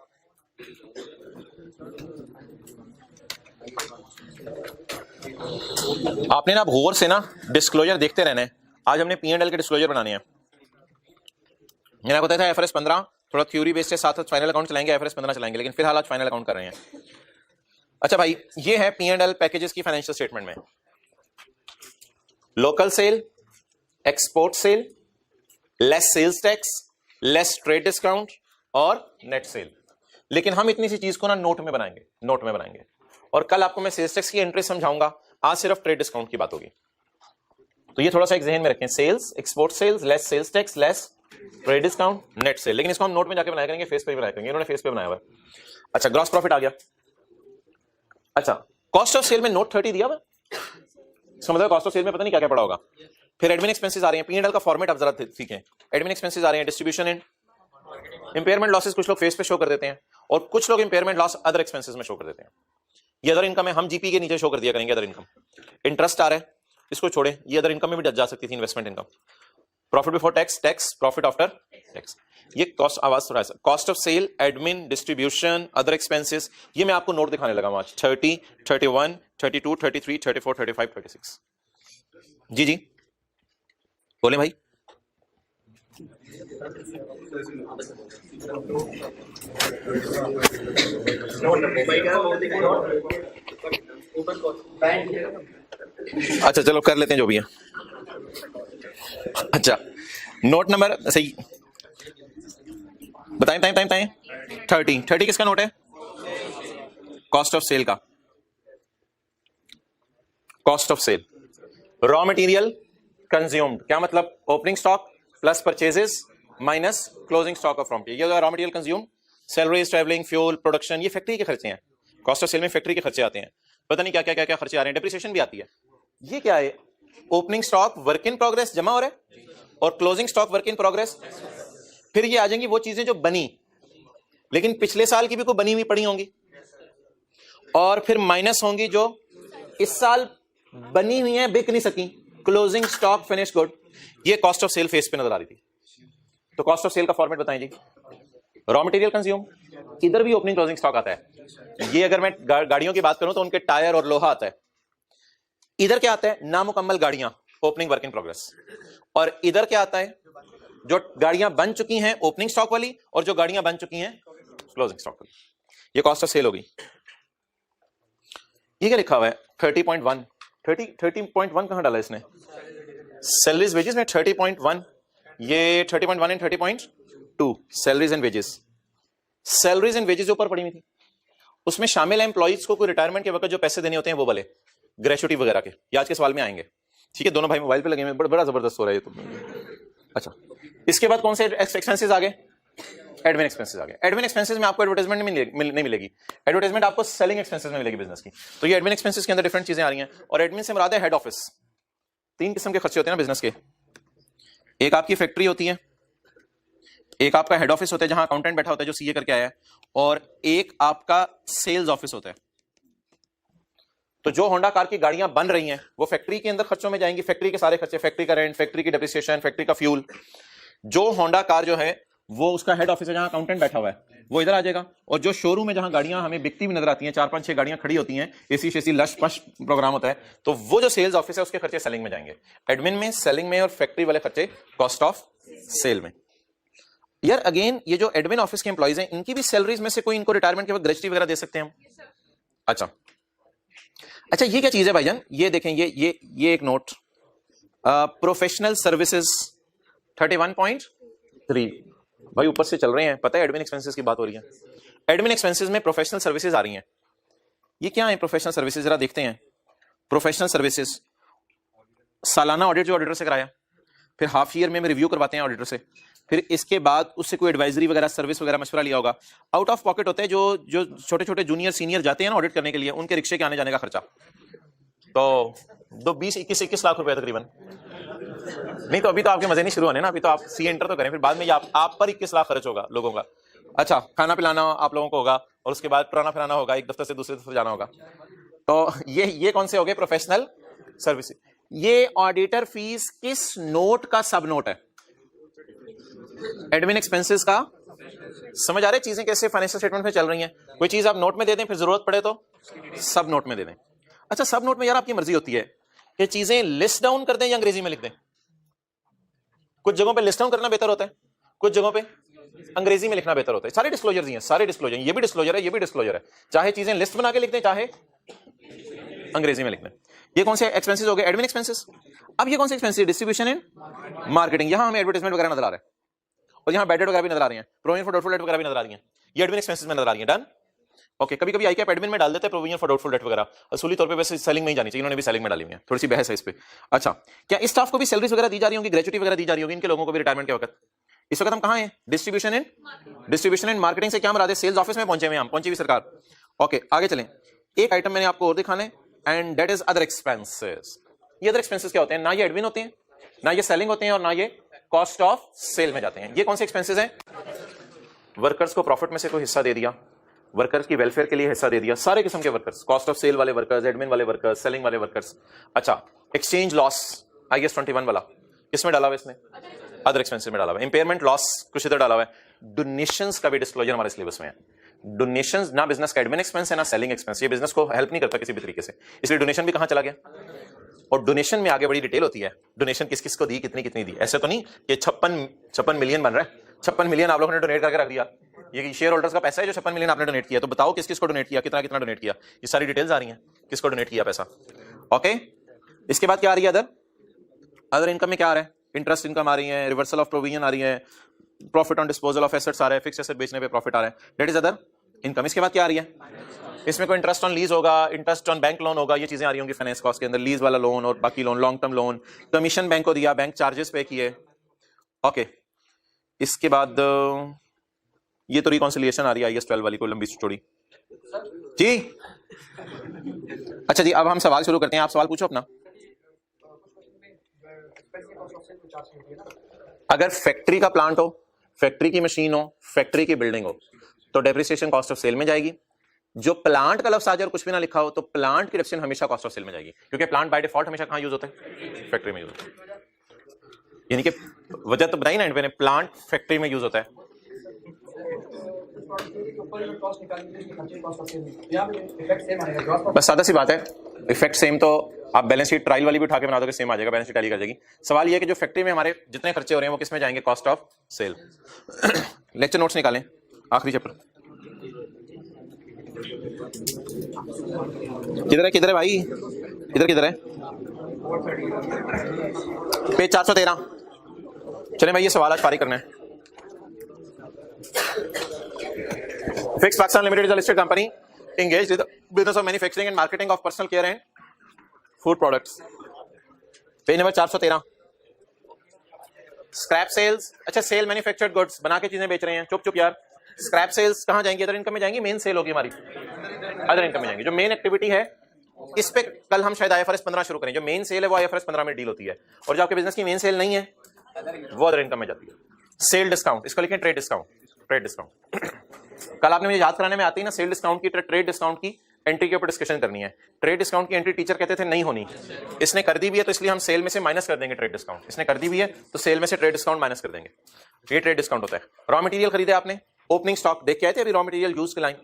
आपने ना गौर से ना डिस्क्लोजर देखते रहना है। आज हमने P&L के डिस्क्लोजर बनाने हैं। मैंने आपको बताया था IFRS 15 थोड़ा थ्योरी बेस्ड है, साथ साथ फाइनल अकाउंट चलाएंगे, IFRS 15 चलाएंगे, लेकिन फिलहाल आज फाइनल अकाउंट कर रहे हैं। अच्छा भाई, ये है P&L पैकेजेस की फाइनेंशियल स्टेटमेंट में, local sale, export sale, less sales tax, less trade discount और नेट सेल। लेकिन हम इतनी सी चीज को ना नोट में बनाएंगे, और कल आपको मैं सेल्स टैक्स की एंट्री समझाऊंगा, आज सिर्फ ट्रेड डिस्काउंट की बात होगी। तो ये थोड़ा सा एक ज़हन में रखें, sales, export sales, less sales tax, less trade discount, net sale. लेकिन इसको हम नोट में जाके बनाया करेंगे, फेस पे बनाया करेंगे, इन्होंने फेस पे बनाया हुआ है। अच्छा, ग्रॉस प्रॉफिट आ गया। अच्छा, कॉस्ट ऑफ सेल में नोट 30 दिया हुआ, इसका मतलब कॉस्ट ऑफ सेल में पता नहीं क्या क्या पड़ा होगा। फिर एडमिन एक्सपेंसेस आ रहे हैं, P&L का फॉर्मेट आप जरा सीखें। एडमिन एक्सपेंसेस आ रहे हैं, डिस्ट्रीब्यूशन एंड इंपेयरमेंट लॉसेस कुछ लोग फेस पे शो कर देते हैं, और कुछ लोग इंपेयरमेंट लॉस अदर एक्सपेंसेस में शो कर देते हैं। ये अदर इनकम है, हम जीपी के नीचे शो कर दिया करेंगे अदर इनकम। इंटरेस्ट आ रहा है, इसको छोड़े, ये अदर इनकम में भी जा सकती थी, investment income. Profit before tax, tax, profit after tax, ये कॉस्ट, आवाज थोड़ा सा, cost of sale, admin, distribution, other expenses, ये मैं आपको नोट दिखाने लगा आज 30, 31, 32, 33, 34, 35, 36। जी जी बोले भाई। अच्छा चलो कर लेते हैं जो भी है। अच्छा, नोट नंबर सही बताएं, 30 किसका नोट है? कॉस्ट ऑफ सेल का, cost of sale. Raw material consumed, क्या मतलब? Opening stock plus purchases minus closing stock of raw material. ये raw material consume, salaries, travelling, fuel, production, ये फैक्ट्री के खर्चे हैं। कॉस्ट ऑफ सेल में फैक्ट्री के खर्चे आते हैं, पता नहीं क्या क्या क्या क्या खर्चे आ रहे हैं, डेप्रिसिएशन भी आती है। ये क्या है? Opening stock work in progress जमा हो रहा है, और closing stock work in progress. फिर ये आ जाएंगी वो चीजें जो बनी लेकिन पिछले साल की भी कोई बनी हुई पड़ी होंगी, और फिर माइनस होंगी जो इस साल बनी हुई है, बिक नहीं सकी, क्लोजिंग स्टॉक फिनिश गुड। ये कॉस्ट ऑफ सेल फेस पे नजर आ रही थी। तो कॉस्ट ऑफ सेल का फॉर्मेट बताएं जी। रॉ मटेरियल कंज्यूम, इधर भी ओपनिंग क्लोजिंग स्टॉक आता है। ये अगर मैं गाड़ियों की बात करूं तो उनके टायर और लोहा आता है। इधर क्या आता है? नामुकम्मल गाड़ियां, ओपनिंग वर्क इन प्रोग्रेस। और इधर क्या आता है? जो गाड़ियां बन चुकी हैं ओपनिंग स्टॉक वाली, और जो गाड़ियां बन चुकी हैं क्लोजिंग स्टॉक वाली। ये कॉस्ट ऑफ सेल होगी। ये क्या लिखा हुआ है? 30.1, 30.1 कहां डाला इसने? सैलरीज वेजेस में 30.1, ये 30.1 and 30.2 salaries and wages. Salaries and wages ऊपर पड़ी हुई थी, उसमें शामिल है एम्प्लॉइज को कोई रिटायरमेंट के वक्त जो पैसे देने होते हैं वो वाले, ग्रेचुटी वगैरह के। ये आज के सवाल में आएंगे, ठीक है? दोनों भाई मोबाइल पे लगे हुए, बड़ा जबरदस्त हो रहा है ये तो। अच्छा, इसके बाद कौन से एक्सपेंसेस आ गए? एडमिन एक्सपेंसेस आ गए। एडमिन एक्सपेंसेस में आपको एडवर्टाइजमेंट नहीं मिलेगी, एडवर्टाइजमेंट आपको सेलिंग एक्सपेंसेस में मिलेगी बिजनेस की। तो ये एडमिन एक्सपेंसेस के अंदर डिफरेंट चीजें आ रही हैं, और एडमिन से मुराद है हेड ऑफिस। 3 किस्म के खर्चे होते हैं ना बिजनेस के, एक आपकी फैक्ट्री होती है, एक आपका हेड ऑफिस होता है जहां अकाउंटेंट बैठा होता है जो सीए करके आया है, और एक आपका सेल्स ऑफिस होता है। तो जो होंडा कार की गाड़ियां बन रही हैं वो फैक्ट्री के अंदर खर्चों में जाएंगी, फैक्ट्री के सारे खर्चे, फैक्ट्री का रेंट, फैक्ट्री की डेप्रिसिएशन, फैक्ट्री का फ्यूल। जो होंडा कार जो है वो उसका हेड ऑफिस है जहां अकाउंटेंट बैठा हुआ है, वो इधर आ जाएगा। और जो शोरूम है जहां गाड़ियां हमें बिकती हुई नजर आती हैं, 4-5-6 गाड़ियां खड़ी होती हैं, एसी शेसी लश पश प्रोग्राम होता है, तो वो जो सेल्स ऑफिस है उसके खर्चे सेलिंग में जाएंगे। एडमिन में, सेलिंग में, और फैक्ट्री वाले खर्चे कॉस्ट ऑफ सेल में। यार अगेन, ये जो एडमिन ऑफिस के एम्प्लॉइज हैं इनकी भी सैलरीज में से कोई इनको रिटायरमेंट के वक्त ग्रेचुटी वगैरह दे सकते हैं हम? अच्छा, ये क्या चीज है भाईजान? ये देखें, ये एक नोट, प्रोफेशनल सर्विसेज 31.3। भाई ऊपर से चल रहे हैं, पता है एडमिन एक्सपेंसेस की बात हो रही है। एडमिन एक्सपेंसेस में प्रोफेशनल सर्विसेज आ रही हैं। ये क्या है प्रोफेशनल सर्विसेज? जरा देखते हैं। प्रोफेशनल सर्विसेज, सालाना ऑडिट जो ऑडिटर से कराया, फिर हाफ ईयर में रिव्यू करवाते हैं ऑडिटर से, फिर इसके बाद उससे कोई एडवाइजरी वगैरह, सर्विस वगैरह, मशवरा लिया होगा। आउट ऑफ पॉकेट होते हैं जो छोटे छोटे जूनियर सीनियर जाते हैं ना ऑडिट करने के लिए, उनके रिक्शे के आने जाने का खर्चा, तो 20-21 लाख रुपए तकरीबन। नहीं तो अभी तो आपके मजे नहीं शुरू होने ना, अभी तो आप सी एंटर तो करें, फिर बाद में आप पर 21 लाख खर्च होगा लोगों का। अच्छा, खाना पिलाना आप लोगों को होगा, और उसके बाद पुराना फिराना होगा, एक दफ्तर से दूसरे दफ्तर जाना होगा। तो ये कौन से हो गए? Professional service. ये ऑडिटर फीस किस नोट का सब नोट है? एडमिन एक्सपेंसेस का। समझ आ रहे चीजें कैसे फाइनेंशियल स्टेटमेंट में चल रही हैं? कोई चीज आप नोट में दे दें, फिर जरूरत पड़े तो सब नोट में दे दें। अच्छा, सब नोट में यार आपकी मर्जी होती है कि चीजें लिस्ट डाउन कर दें या अंग्रेजी में लिख दें। कुछ जगहों पे लिस्ट डाउन करना बेहतर होता है, कुछ जगहों पे अंग्रेजी में लिखना बेहतर होता है। सारे डिस्क्लोजर हैं, सारे डिस्क्लोजर, ये भी डिस्क्लोजर है, ये भी डिस्क्लोजर है। चाहे चीजें लिस्ट बना के लिखते हैं, चाहे अंग्रेजी में लिखते हैं। ये कौन से एक्सपेंसेस हो गए? Admin expenses. अब ये कौन से एक्सपेंसेस? Distribution and marketing. यहां हमें एडवर्टाइजमेंट वगैरह नजर आ रहा है और यहां बैड वगैरह भी नजर आ रही है, प्रोविजन फॉर डाउटफुल डेट वगैरह भी नजर आ रही है, ये एडमिन एक्सपेंसेस में नजर आ रही है। डन। ओके, कभी कभी आई कैप एडमिन में डाल देते हैं प्रोविजन फॉर डाउटफुल डेट वगैरह, असूली तौर पे वैसे सेलिंग में ही जानी चाहिए, इन्होंने भी सेलिंग में डाली हुई है, थोड़ी सी बहस है इस पे। अच्छा, क्या इस स्टाफ को भी सैलरीज वगैरह दी जा रही होंगी, ग्रेचुटी वगैरह दी जा रही होगी इनके लोगों को भी रिटायरमेंट के वक्त? इस वक्त हम कहां हैं? डिस्ट्रीब्यूशन एंड मार्केटिंग से क्या मराद है? सेल्स ऑफिस में पहुंचे हुए हम, पहुंची हुई सरकार। ओके, आगे चलें। एक आइटम मैंने आपको और दिखाना है, and that is other expenses. ये अदर एक्सपेंसेस क्या होते हैं? ना ये एडमिन होते हैं, ना ये सेलिंग होते हैं, और ना ये कॉस्ट ऑफ सेल में जाते हैं। ये कौन से एक्सपेंसेस हैं? वर्कर्स को प्रॉफिट में से कोई हिस्सा दे दिया, वर्कर्स की वेलफेयर के लिए हिस्सा दे दिया, सारे किस्म के वर्कर्स, कॉस्ट ऑफ सेल वाले वर्कर्स, एडमिन वाले वर्कर्स, सेलिंग वाले वर्कर्स। अच्छा, एक्सचेंज लॉस IAS 21 वाला किसमें डाला हुआ इसने? अदर एक्सपेंसेस में डाला हुआ है। इंपेयरमेंट लॉस कुछ इधर डाला हुआ है। डोनेशंस का भी डिस्क्लोजर हमारे सिलेबस में है। डोनेशंस ना बिजनेस का एडमिन एक्सपेंस है, ना सेलिंग एक्सपेंस, ये बिजनेस को हेल्प नहीं करता किसी भी तरीके से, इसलिए डोनेशन भी कहां चला गया? और डोनेशन में आगे बड़ी डिटेल होती है, डोनेशन किस किस को दी, कितनी कितनी दी। ऐसे तो नहीं कि 56 मिलियन बन रहा है, 56 मिलियन आप लोगों ने डोनेट करके रख दिया, ये शेयर होल्डर्स का पैसा है जो 56 मिलियन आपने डोनेट किया, तो बताओ किस किस को डोनेट किया, कितना कितना डोनेट किया, ये सारी डिटेल्स आ रही हैं, किसको डोनेट किया पैसा। ओके, इसके बाद क्या आ रही है? अदर इनकम में क्या आ रहा है? इंटरेस्ट इनकम आ रही है, रिवर्सल ऑफ प्रोविजन आ रही है, profit on disposal of assets आ रहा है, फिक्स्ड एसेट बेचने पे प्रॉफिट आ रहा है, दैट इज अदर इनकम। इसके बाद क्या आ रही है? इसमें कोई इंटरेस्ट ऑन लीज होगा, इंटरेस्ट ऑन बैंक लोन होगा, ये चीजें आ रही होंगी फाइनेंस कॉस्ट के अंदर, लीज वाला लोन और बाकी loan, long term loan, commission bank को दिया, बैंक चार्जेस पे किए। ओके, इसके बाद ये तो रिकॉन्सिलिएशन आ रही है IAS 12 वाली, को लंबी चौड़ी जी। अच्छा जी, अब हम सवाल शुरू करते हैं, आप सवाल पूछो अपना। अगर फैक्ट्री का प्लांट हो, फैक्ट्री की मशीन हो, फैक्ट्री की बिल्डिंग हो, तो डेप्रिसिएशन कॉस्ट ऑफ सेल में जाएगी। जो प्लांट का लफ्ज आ जाए और कुछ भी ना लिखा हो, तो प्लांट की डेप्रिसिएशन हमेशा कॉस्ट ऑफ सेल में जाएगी, क्योंकि प्लांट बाय डिफॉल्ट हमेशा कहां यूज होता है? फैक्ट्री में यूज होता है। यानी कि वजह तो बताई ना मैंने, प्लांट फैक्ट्री में यूज होता है। बस सादा सी बात है, इफेक्ट सेम, तो आप बैलेंस शीट ट्रायल वाली भी उठा के बना दोगे, सेम आ जाएगा, बैलेंस शीट टैली कर जाएगी। सवाल ये है कि जो फैक्ट्री में हमारे जितने खर्चे हो रहे हैं वो किस में जाएंगे? Cost of sale. Lecture notes निकालें, आखिरी चैप्टर किधर है भाई, किधर है? पेज 413। चलें भाई, ये सवाल आज पारी करना है। Fix Pakistan limited is a listed company engaged in the business of manufacturing and marketing of personal care and food products. Page number 413। Scrap sales. अच्छा, सेल मैन्युफैक्चर्ड गुड्स, बना के चीजें बेच रहे हैं। चुप यार। स्क्रैप सेल्स कहां जाएंगी? अदर इनकम में जाएंगी, मेन सेल होगी हमारी, अदर इनकम में जाएंगी। जो मेन एक्टिविटी है इस पे कल हम शायद IFRS 15 शुरू करें। जो मेन सेल है वो IFRS 15 में डील होती है, और जो आपके बिजनेस की मेन सेल नहीं है वो अदर इनकम में जाती है। सेल डिस्काउंट, इसको लिखें ट्रेड डिस्काउंट, ट्रेड डिस्काउंट। कल आपने मुझे याद कराने में आती है ना, सेल डिस्काउंट की, ट्रेड डिस्काउंट की एंट्री के ऊपर डिस्कशन करनी है। ट्रेड डिस्काउंट की एंट्री टीचर कहते थे नहीं होनी, इसने कर दी भी है, तो इसलिए हम सेल में से माइनस कर देंगे ट्रेड डिस्काउंट। इसने कर दी भी है तो सेल में से ट्रेड डिस्काउंट माइनस कर देंगे। ये ट्रेड डिस्काउंट होता है। रॉ मटेरियल खरीदे आपने, ओपनिंग स्टॉक देख के आए थे अभी, रॉ मटेरियल यूज के लाइन,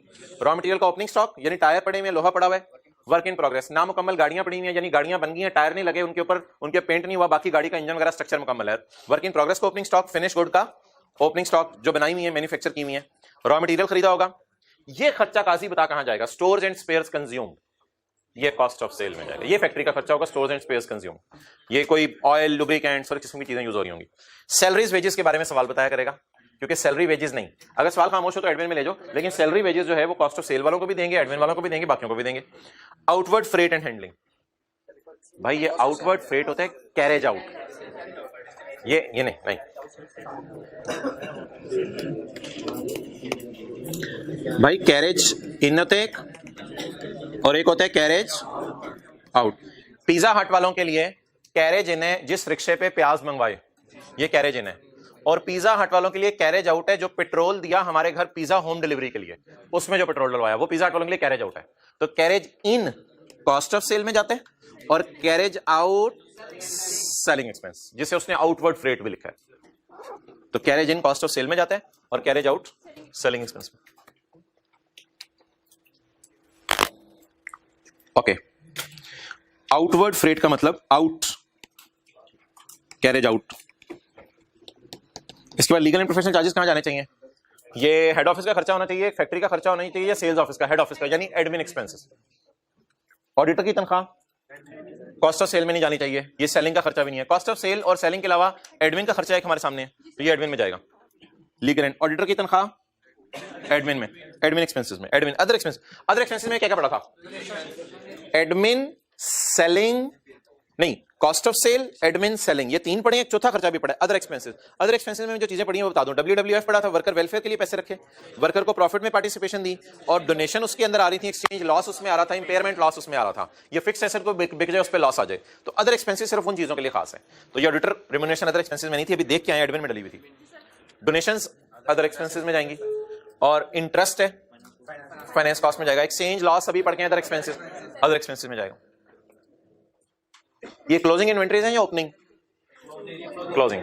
रॉ मटेरियल का ओपनिंग स्टॉक यानी टायर पड़े हुए, लोहा पड़ा हुआ है, वर्क इन प्रोग्रेस। नामुकम्मल गाड़ियां पड़ी हुई हैं, यानी गाड़ियां बन गई हैं, टायर नहीं लगे उनके ऊपर, उनके पेंट नहीं हुआ, बाकी गाड़ी का इंजन वगैरह स्ट्रक्चर मुकम्मल है। वर्क इन प्रोग्रेस का ओपनिंग स्टॉक, फिनिश गुड का ओपनिंग स्टॉक जो बनाई हुई है, मैन्युफैक्चर की हुई है। रॉ मटेरियल खरीदा होगा, ये खर्चा काजी बता कहां जाएगा? स्टोर्स एंड स्पेयर्स कंज्यूम्ड, ये कॉस्ट ऑफ सेल में जाएगा। ये फैक्ट्री का खर्चा होगा, स्टोर्स एंड स्पेयर्स कंज्यूम। ये कोई ऑयल, लुब्रिकेंट्स और किस्म की चीजें यूज हो रही होंगी। सैलरीज वेजेस के बारे में सवाल बताया करेगा, क्योंकि सैलरी वेजेस नहीं, अगर सवाल खामोश हो तो एडमिन में ले जाओ, लेकिन सैलरी वेजेस जो है वो कॉस्ट ऑफ सेल वालों को भी देंगे, एडमिन वालों को भी देंगे, बाकियों को भी देंगे। आउटवर्ड फ्रेट एंड हैंडलिंग, भाई ये आउटवर्ड फ्रेट होता है कैरेज आउट, ये नहीं भाई, कैरेज इन होते एक और एक होता है कैरेज आउट। पिज्जा हट वालों के लिए कैरेज इन है जिस रिक्शे पे प्याज मंगवाए, ये कैरेज इन है, और पिज्जा हट वालों के लिए कैरेज आउट है जो पेट्रोल दिया हमारे घर पिज्जा होम डिलीवरी के लिए, उसमें जो पेट्रोल डलवाया वो पिज्जा हट वालों के लिए कैरेज आउट है। तो carriage in cost of sale में जाते हैं, और कैरेज आउट सेलिंग एक्सपेंस, जिसे उसने आउटवर्ड फ्रेट भी लिखा है। तो carriage in cost of sale में जाता है और कैरेज आउट सेलिंग एक्सपेंस में। ओके, आउटवर्ड फ्रेट का मतलब आउट, कैरेज आउट। इसके बाद लीगल एंड प्रोफेशनल चार्जेस कहां जाने चाहिए? ये हेड ऑफिस का खर्चा होना चाहिए, फैक्ट्री का खर्चा होना चाहिए, या सेल्स ऑफिस का, हेड ऑफिस का, यानी एडमिन एक्सपेंसेस। ऑडिटर की तनख्वाह कॉस्ट ऑफ सेल में नहीं जानी चाहिए, ये सेलिंग का खर्चा भी नहीं है। कॉस्ट ऑफ सेल और सेलिंग के अलावा एडमिन का खर्चा एक हमारे सामने है, तो ये एडमिन में जाएगा। लीगल एंड ऑडिटर की तनख्वाह एडमिन में, एडमिन एक्सपेंसेस में, admin other expense. Other expenses में क्या क्या पड़ा था? एडमिन, सेलिंग, नहीं, cost of sale, admin, selling, ये तीन पढ़े, एक चौथा खर्चा भी पड़ा है, अदर एक्सपेंसेस। अदर एक्सपेंसेस में जो चीजें पड़ी हैं वो बता दूं। WWF पड़ा था, वर्कर वेलफेयर के लिए पैसे रखे, वर्कर को प्रॉफिट में पार्टिसिपेशन दी, और डोनेशन उसके अंदर आ रही थी, एक्सचेंज लॉस उसमें आ रहा था, इंपेयरमेंट लॉस उसमें आ रहा था, ये फिक्स एसेट को बिक जाए उस पर लॉस आ जाए, तो अदर एक्सपेंसेस सिर्फ उन चीजों के लिए खास है। तो ये ऑडिटर रिम्यूनरेशन अदर एक्सपेंसेस में नहीं थी, अभी देख के आए एडमिन में डली हुई थी। डोनेशंस अदर एक्सपेंसेस में जाएंगी, और इंटरेस्ट है फाइनेंस कॉस्ट में जाएगा। एक्सचेंज लॉस अभी पढ़ के अदर एक्सपेंसेस में जाएगा। ये क्लोजिंग इन्वेंटरीज है या ओपनिंग? क्लोजिंग।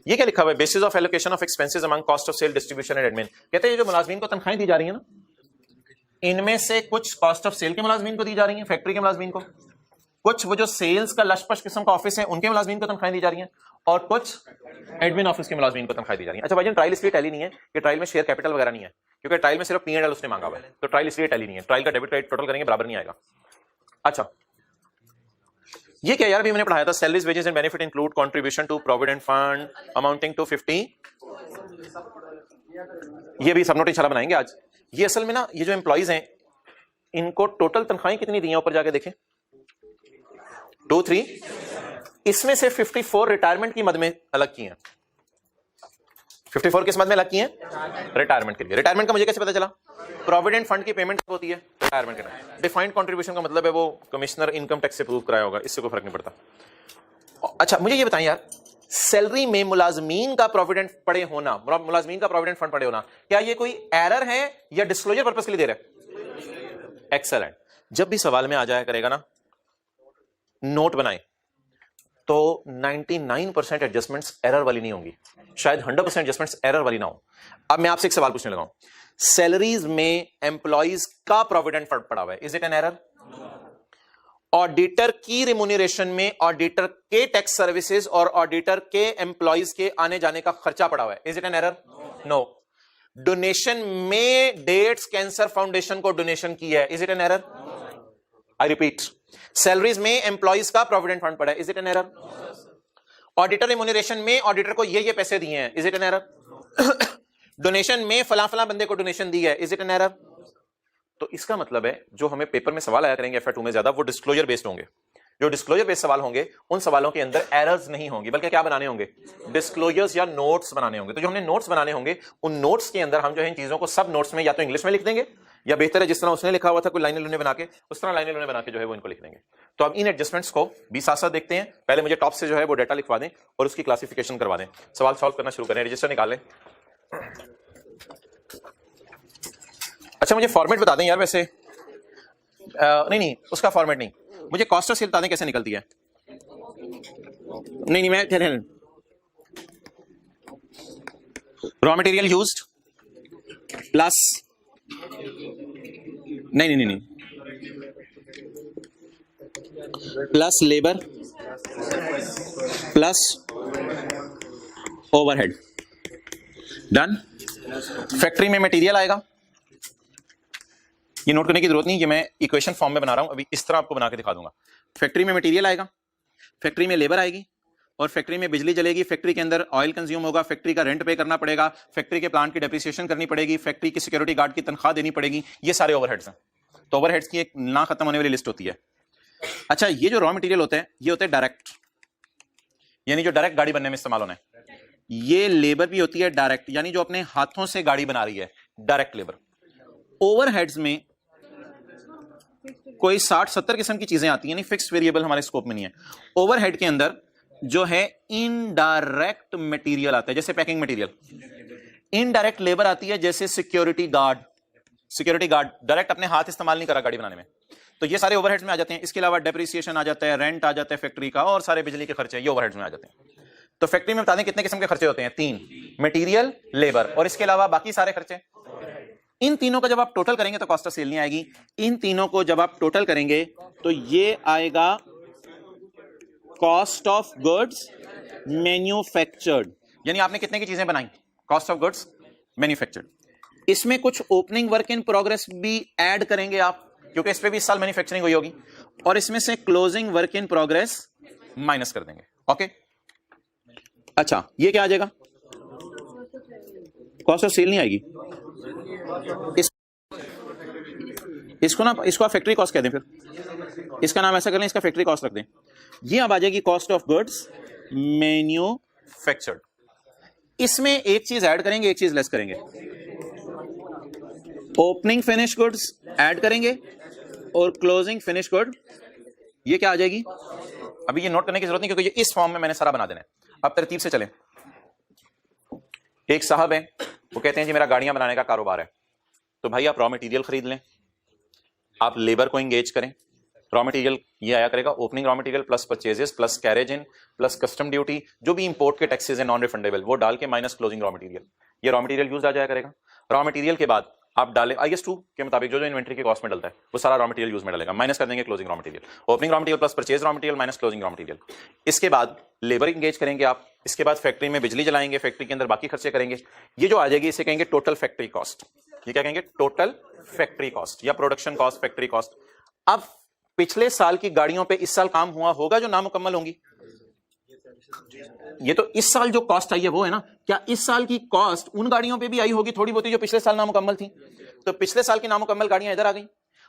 ये क्या लिखा हुआ है? Basis of allocation of expenses among cost of sale, distribution and admin. कहते हैं ये जो मुलाजमीन को तनख्वाहें दी जा रही है ना, इनमें से कुछ कॉस्ट ऑफ सेल के मुलाजमीन को दी जा रही है, फैक्ट्री के मुलाजमीन को, कुछ वो जो सेल्स का लशपश किस्म का ऑफिस है उनके मुलाजमीन को तनख्वाहें दी जा रही हैं, और कुछ एडमिन ऑफिस के मुलाजमीन को तनख्वाहें दी जा रही हैं। अच्छा भाईजान, ट्रायल इसलिए टैली नहीं है कि ट्रायल में शेयर कैपिटल वगैरह नहीं है, क्योंकि ट्रायल में सिर्फ P&L उसने मांगा हुआ है, तो ट्रायल इसलिए टैली नहीं है। ट्रायल का डेबिट क्रेडिट टोटल करेंगे बराबर नहीं आएगा। अच्छा, ये क्या यार, भी मैंने पढ़ाया था, salaries, wages and benefit include contribution to provident fund amounting to 50। ये भी सब नोट इंशाल्लाह बनाएंगे आज। ये असल में ना, ये जो एम्प्लॉइज हैं इनको टोटल तनख्वाहें कितनी दी हैं ऊपर जाके देखें, 2, 3, इसमें से 54 रिटायरमेंट की मद में अलग की हैं। 54 किस मद में अलग की हैं? रिटायरमेंट के लिए। रिटायरमेंट का मुझे कैसे पता चला? प्रोविडेंट फंड की पेमेंट होती है रिटायरमेंट के टाइम। डिफाइंड कंट्रीब्यूशन का मतलब है वो कमिश्नर इनकम टैक्स से प्रूव कराया होगा, इससे कोई फर्क नहीं पड़ता। अच्छा मुझे ये बताएं यार, सैलरी में मुलाजमीन का प्रोविडेंट पड़े होना, मुलाजमीन का प्रोविडेंट फंड पड़े होना, क्या ये कोई एरर है या डिस्क्लोजर पर्पस के लिए दे रहे हैं? एक्सेलेंट। जब भी सवाल में आ जाया करेगा ना, नोट बनाएं तो 99% एडजस्टमेंट्स एरर वाली नहीं होंगी, शायद 100% एडजस्टमेंट्स एरर वाली ना हो। अब मैं आपसे एक सवाल पूछने लगा हूं, सैलरीज में एम्प्लॉइज का प्रोविडेंट फंड पड़ा हुआ है, is it an error? Auditor की रिम्यूनरेशन में ऑडिटर के टैक्स सर्विसेज और ऑडिटर के एम्प्लॉइज के आने जाने का खर्चा पड़ा हुआ है, is it an error? No. Donation में डेट्स कैंसर फाउंडेशन को डोनेशन की है, is it an error? I repeat, salaries में एम्प्लॉइज का प्रोविडेंट फंड पड़ा है, is it an error? Auditor remuneration में ऑडिटर को ये पैसे दिए हैं, is it an error? Donation में फला फला बंदे को डोनेशन दी है, इज इट एन एरर? तो इसका मतलब है जो हमें पेपर में सवाल आया करेंगे FY2 में ज्यादा, वो डिस्क्लोजर बेस्ड होंगे। जो डिस्क्लोजर बेस्ड सवाल होंगे उन सवालों के अंदर एरर्स नहीं होंगी, बल्कि क्या बनाने होंगे? डिस्क्लोजर्स या नोट्स बनाने होंगे। तो जो हमने नोट्स बनाने होंगे उन नोट्स के अंदर हम जो है इन चीजों को सब नोट्स में या तो इंग्लिश में लिख देंगे, या बेहतर है जिस तरह उसने लिखा हुआ था कोई लाइनें लुने बना के, उस तरह लाइनें लुने बना के जो है वो इनको लिख देंगे। तो अब इन एडजस्टमेंट्स को भी साथ साथ देखते हैं। पहले मुझे टॉप से जो है वो डाटा लिखवा दें और उसकी क्लासिफिकेशन करवा दें। सवाल सॉल्व करना शुरू करें, रजिस्टर निकालें। अच्छा मुझे फॉर्मेट बता दें यार, वैसे नहीं उसका फॉर्मेट नहीं, मुझे कॉस्ट ऑफ सेल बता दें कैसे निकलती है। नहीं मैं रॉ मटेरियल यूज्ड प्लस नहीं plus labour plus overhead, done. Factory में मटेरियल आएगा, ये नोट करने की जरूरत नहीं, ये मैं इक्वेशन फॉर्म में बना रहा हूं, अभी इस तरह आपको बना के दिखा दूंगा। फैक्ट्री में मटेरियल आएगा, फैक्ट्री में लेबर आएगी, और फैक्ट्री में बिजली जलेगी, फैक्ट्री के अंदर ऑयल कंज्यूम होगा, फैक्ट्री का रेंट पे करना पड़ेगा, फैक्ट्री के प्लांट की डेप्रिसिएशन करनी पड़ेगी, फैक्ट्री की सिक्योरिटी गार्ड की तनख्वाह देनी पड़ेगी, ये सारे ओवरहेड्स हैं। तो ओवरहेड्स की एक ना खत्म होने वाली लिस्ट होती है। अच्छा ये जो रॉ मटेरियल होते हैं ये होते हैं डायरेक्ट, यानी जो डायरेक्ट गाड़ी बनने में इस्तेमाल होना है। ये लेबर भी होती है डायरेक्ट, यानी जो अपने हाथों से गाड़ी बना रही है, डायरेक्ट लेबर। ओवरहेड्स में कोई 60-70 किस्म की चीजें आती हैं, यानी फिक्स्ड वेरिएबल हमारे स्कोप में नहीं है। ओवरहेड के अंदर जो है इनडायरेक्ट मटेरियल आता है, जैसे पैकिंग मटेरियल। इनडायरेक्ट लेबर आती है, जैसे सिक्योरिटी गार्ड डायरेक्ट अपने हाथ इस्तेमाल नहीं करा गाड़ी बनाने में, तो ये सारे ओवरहेड्स में आ जाते हैं। इसके अलावा डेप्रिसिएशन आ जाता है, रेंट आ जाता है फैक्ट्री का, और सारे बिजली के खर्चे ये ओवरहेड्स में आ जाते हैं। तो फैक्ट्री में बता दें कितने किस्म के खर्चे होते हैं? 3, मटेरियल, लेबर, और इसके अलावा बाकी सारे खर्चे। इन तीनों को जब आप टोटल करेंगे तो कॉस्ट ऑफ सेल नहीं आएगी। इन तीनों को जब आप टोटल करेंगे तो ये आएगा कॉस्ट ऑफ गुड्स मैन्युफैक्चर्ड, यानी आपने कितने की चीजें बनाई? Cost of goods manufactured. इसमें कुछ ओपनिंग वर्क इन प्रोग्रेस भी ऐड करेंगे आप, क्योंकि इस पे भी इस साल मैन्युफैक्चरिंग हुई होगी, और इसमें से closing work in progress minus कर देंगे। ओके, अच्छा ये क्या आ जाएगा? कॉस्ट ऑफ सेल नहीं आएगी, इसको ना, इसको आप फैक्ट्री कॉस्ट कह दें, फिर इसका नाम ऐसा कर लें, इसका फैक्ट्री कॉस्ट रख दें। ये अब आ जाएगी कॉस्ट ऑफ गुड्स मैन्युफैक्चर्ड। इसमें एक चीज ऐड करेंगे, एक चीज लेस करेंगे। ओपनिंग फिनिश गुड्स ऐड करेंगे और क्लोजिंग फिनिश गुड, ये क्या आ जाएगी? अभी ये नोट करने की जरूरत नहीं, क्योंकि ये इस फॉर्म में मैंने सारा बना देना है। अब तरतीब से चलें। एक साहब है, वो कहते हैं जी मेरा गाड़ियां बनाने का कारोबार है, तो भाई आप रॉ मटेरियल खरीद लें, आप लेबर को एंगेज करें। रॉ मटेरियल ये आया करेगा opening raw material plus purchases plus carriage in plus custom duty, जो भी इंपोर्ट के टैक्सेस हैं नॉन रिफंडेबल, वो डाल के माइनस क्लोजिंग रॉ मटेरियल, ये रॉ मटेरियल यूज आ जाया करेगा। रॉ मटेरियल के बाद आप डालें IS2 के मुताबिक जो जो इन्वेंट्री के कॉस्ट में डलता है वो सारा रॉ मटेरियल यूज में डलेगा, माइनस कर देंगे closing raw material. Opening raw material plus purchase raw material minus closing raw material. इसके बाद लेबर इंगेज करेंगे आप, इसके बाद फैक्ट्री में बिजली जलाएंगे, फैक्ट्री के अंदर बाकी खर्चे करेंगे, ये जो आ जाएगी इसे कहेंगे टोटल फैक्ट्री कॉस्ट। ये क्या कहेंगे? टोटल फैक्ट्री कॉस्ट या प्रोडक्शन कॉस्ट, फैक्ट्री कॉस्ट। अब पिछले साल की गाड़ियों पे इस साल काम हुआ होगा जो नामुकम्मल होंगी, ये तो इस साल जो कॉस्ट आई है वो है ना। क्या इस साल की कॉस्ट उन गाड़ियों पे भी आई होगी थोड़ी बहुत जो पिछले साल नामुकम्मल थी? तो पिछले साल की नामुकम्मल गाड़ियां इधर आ गई,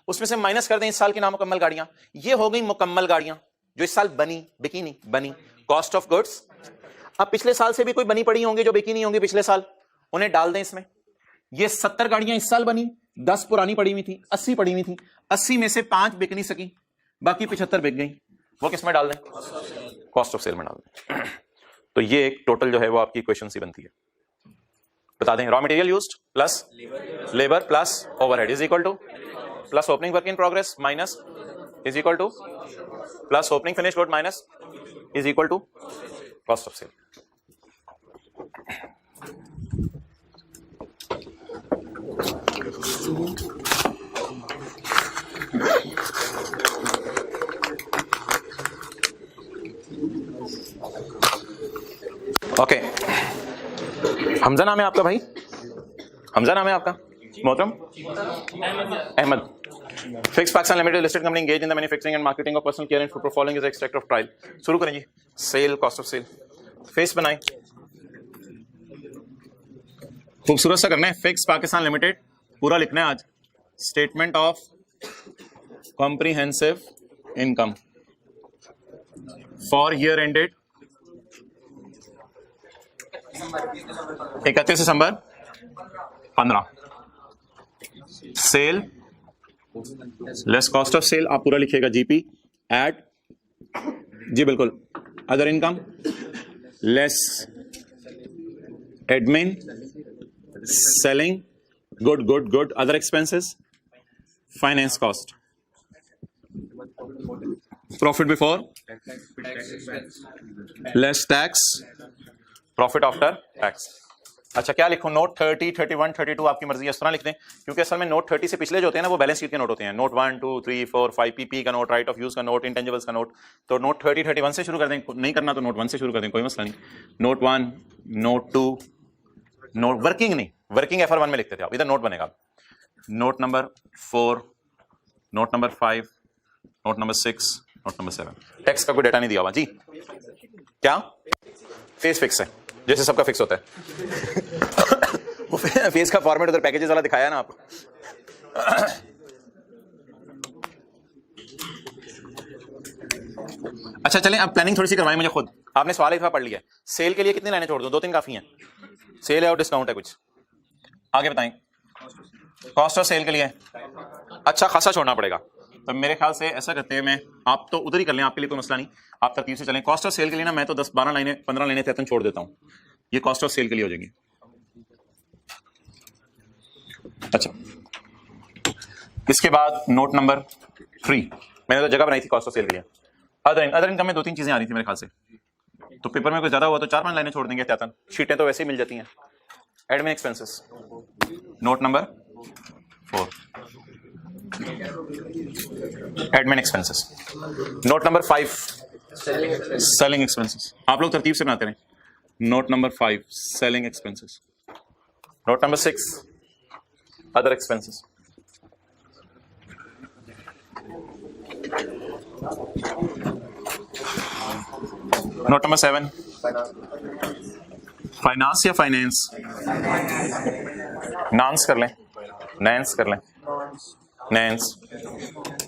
उसमें से माइनस कर दें इस साल की नामुकम्मल गाड़ियां, ये हो गई मुकम्मल गाड़ियां जो इस साल बनी, बिकी नहीं बनी, कॉस्ट ऑफ गुड्स। अब पिछले साल से भी कोई बनी पड़ी होंगी जो बिकी नहीं होंगी पिछले साल, उन्हें डाल दें इसमें। ये 70 गाड़ियां इस साल बनी, 10 पुरानी पड़ी हुई थी, 80 पड़ी हुई थी, 80 में से 5 बिक नहीं सकी, बाकी 75 बिक गई, वो किस में डाल दें? कॉस्ट ऑफ सेल में डाल दें। तो ये एक टोटल जो है वो आपकी इक्वेशन सी बनती है। बता दें, raw material used plus labour plus overhead is equal to plus opening work in progress minus is equal to plus opening finish good minus is equal to cost of sale. Okay, Hamza नाम है आपका भाई? हमजा नाम है आपका? मोहतरम Ahmed. Fix Pakistan Limited listed company engage in the manufacturing and marketing of personal care and food following is extract of trial. शुरू करें जी। Cell, cost of sale, face बनाएं, खूबसूरत सा करना है। फिक्स पाकिस्तान लिमिटेड पूरा लिखना है आज। Statement of comprehensive income for year ended 31 December 15। Sale less cost of sale, आप पूरा लिखिएगा जीपी एड, जी बिल्कुल, other income less admin selling good good good other expenses finance cost profit before less tax profit after tax. अच्छा क्या लिखूं? नोट 30, 31, 32 आपकी मर्जी है, इस तरह लिख दें, क्योंकि असल में नोट 30 से पिछले जो होते हैं ना वो बैलेंस शीट के नोट होते हैं। नोट 1, 2, 3, 4, 5 पीपी का नोट, राइट ऑफ यूज का नोट, इंटेंजिबल्स का नोट। तो नोट 30, 31 से शुरू कर दें, नहीं करना तो नोट 1 से शुरू कर दें, कोई मसला नहीं। नोट 1, नोट 2, नोट वर्किंग नहीं, वर्किंग FR1 में लिखते थे आप, इधर नोट बनेगा। Note number 4, note number 5, note number 6, note number 7। Tax का कोई डेटा नहीं दिया हुआ जी। क्या फेस फिक्स है जैसे सबका फिक्स होता है। वो फेस का फॉर्मेट उधर पैकेजेस वाला दिखाया ना आपको। अच्छा चलें, अब प्लानिंग थोड़ी सी करवाएं मुझे खुद। आपने सवाल एक पढ़ लिया, सेल के लिए कितनी लाइनें छोड़ दूं? 2-3 काफी हैं। सेल है और डिस्काउंट है कुछ, आगे बताएं। कॉस्ट ऑफ सेल के लिए अच्छा खासा छोड़ना पड़ेगा, तो मेरे ख्याल से ऐसा करते हैं, मैं आप तो उधर ही कर लें, आपके लिए कोई मसला नहीं, आप तरतीब से चलें। कॉस्ट ऑफ सेल के लिए ना मैं तो 10-12 लाइनें 15 लाइनें तहतन छोड़ देता हूं, ये कॉस्ट ऑफ सेल के लिए हो जाएगी। अच्छा इसके बाद नोट नंबर 3, मैंने तो जगह बनाई थी कॉस्ट ऑफ सेल के लिए। अदर इनकम में 2-3 चीजें आ रही थी मेरे ख्याल से, तो पेपर में कुछ ज्यादा हुआ तो 4-5 लाइनें छोड़ देंगे एहतियातन, शीटें तो वैसे ही मिल जाती हैं। Admin expenses note number 4, admin expenses. Note number 5 selling expenses, आप लोग तरतीब से बनाते रहे। Note number 5 selling expenses. Note number 6 other expenses. Note number 7, finance या फाइनेंस, नांस कर लें, नैंस कर लें, नैंस।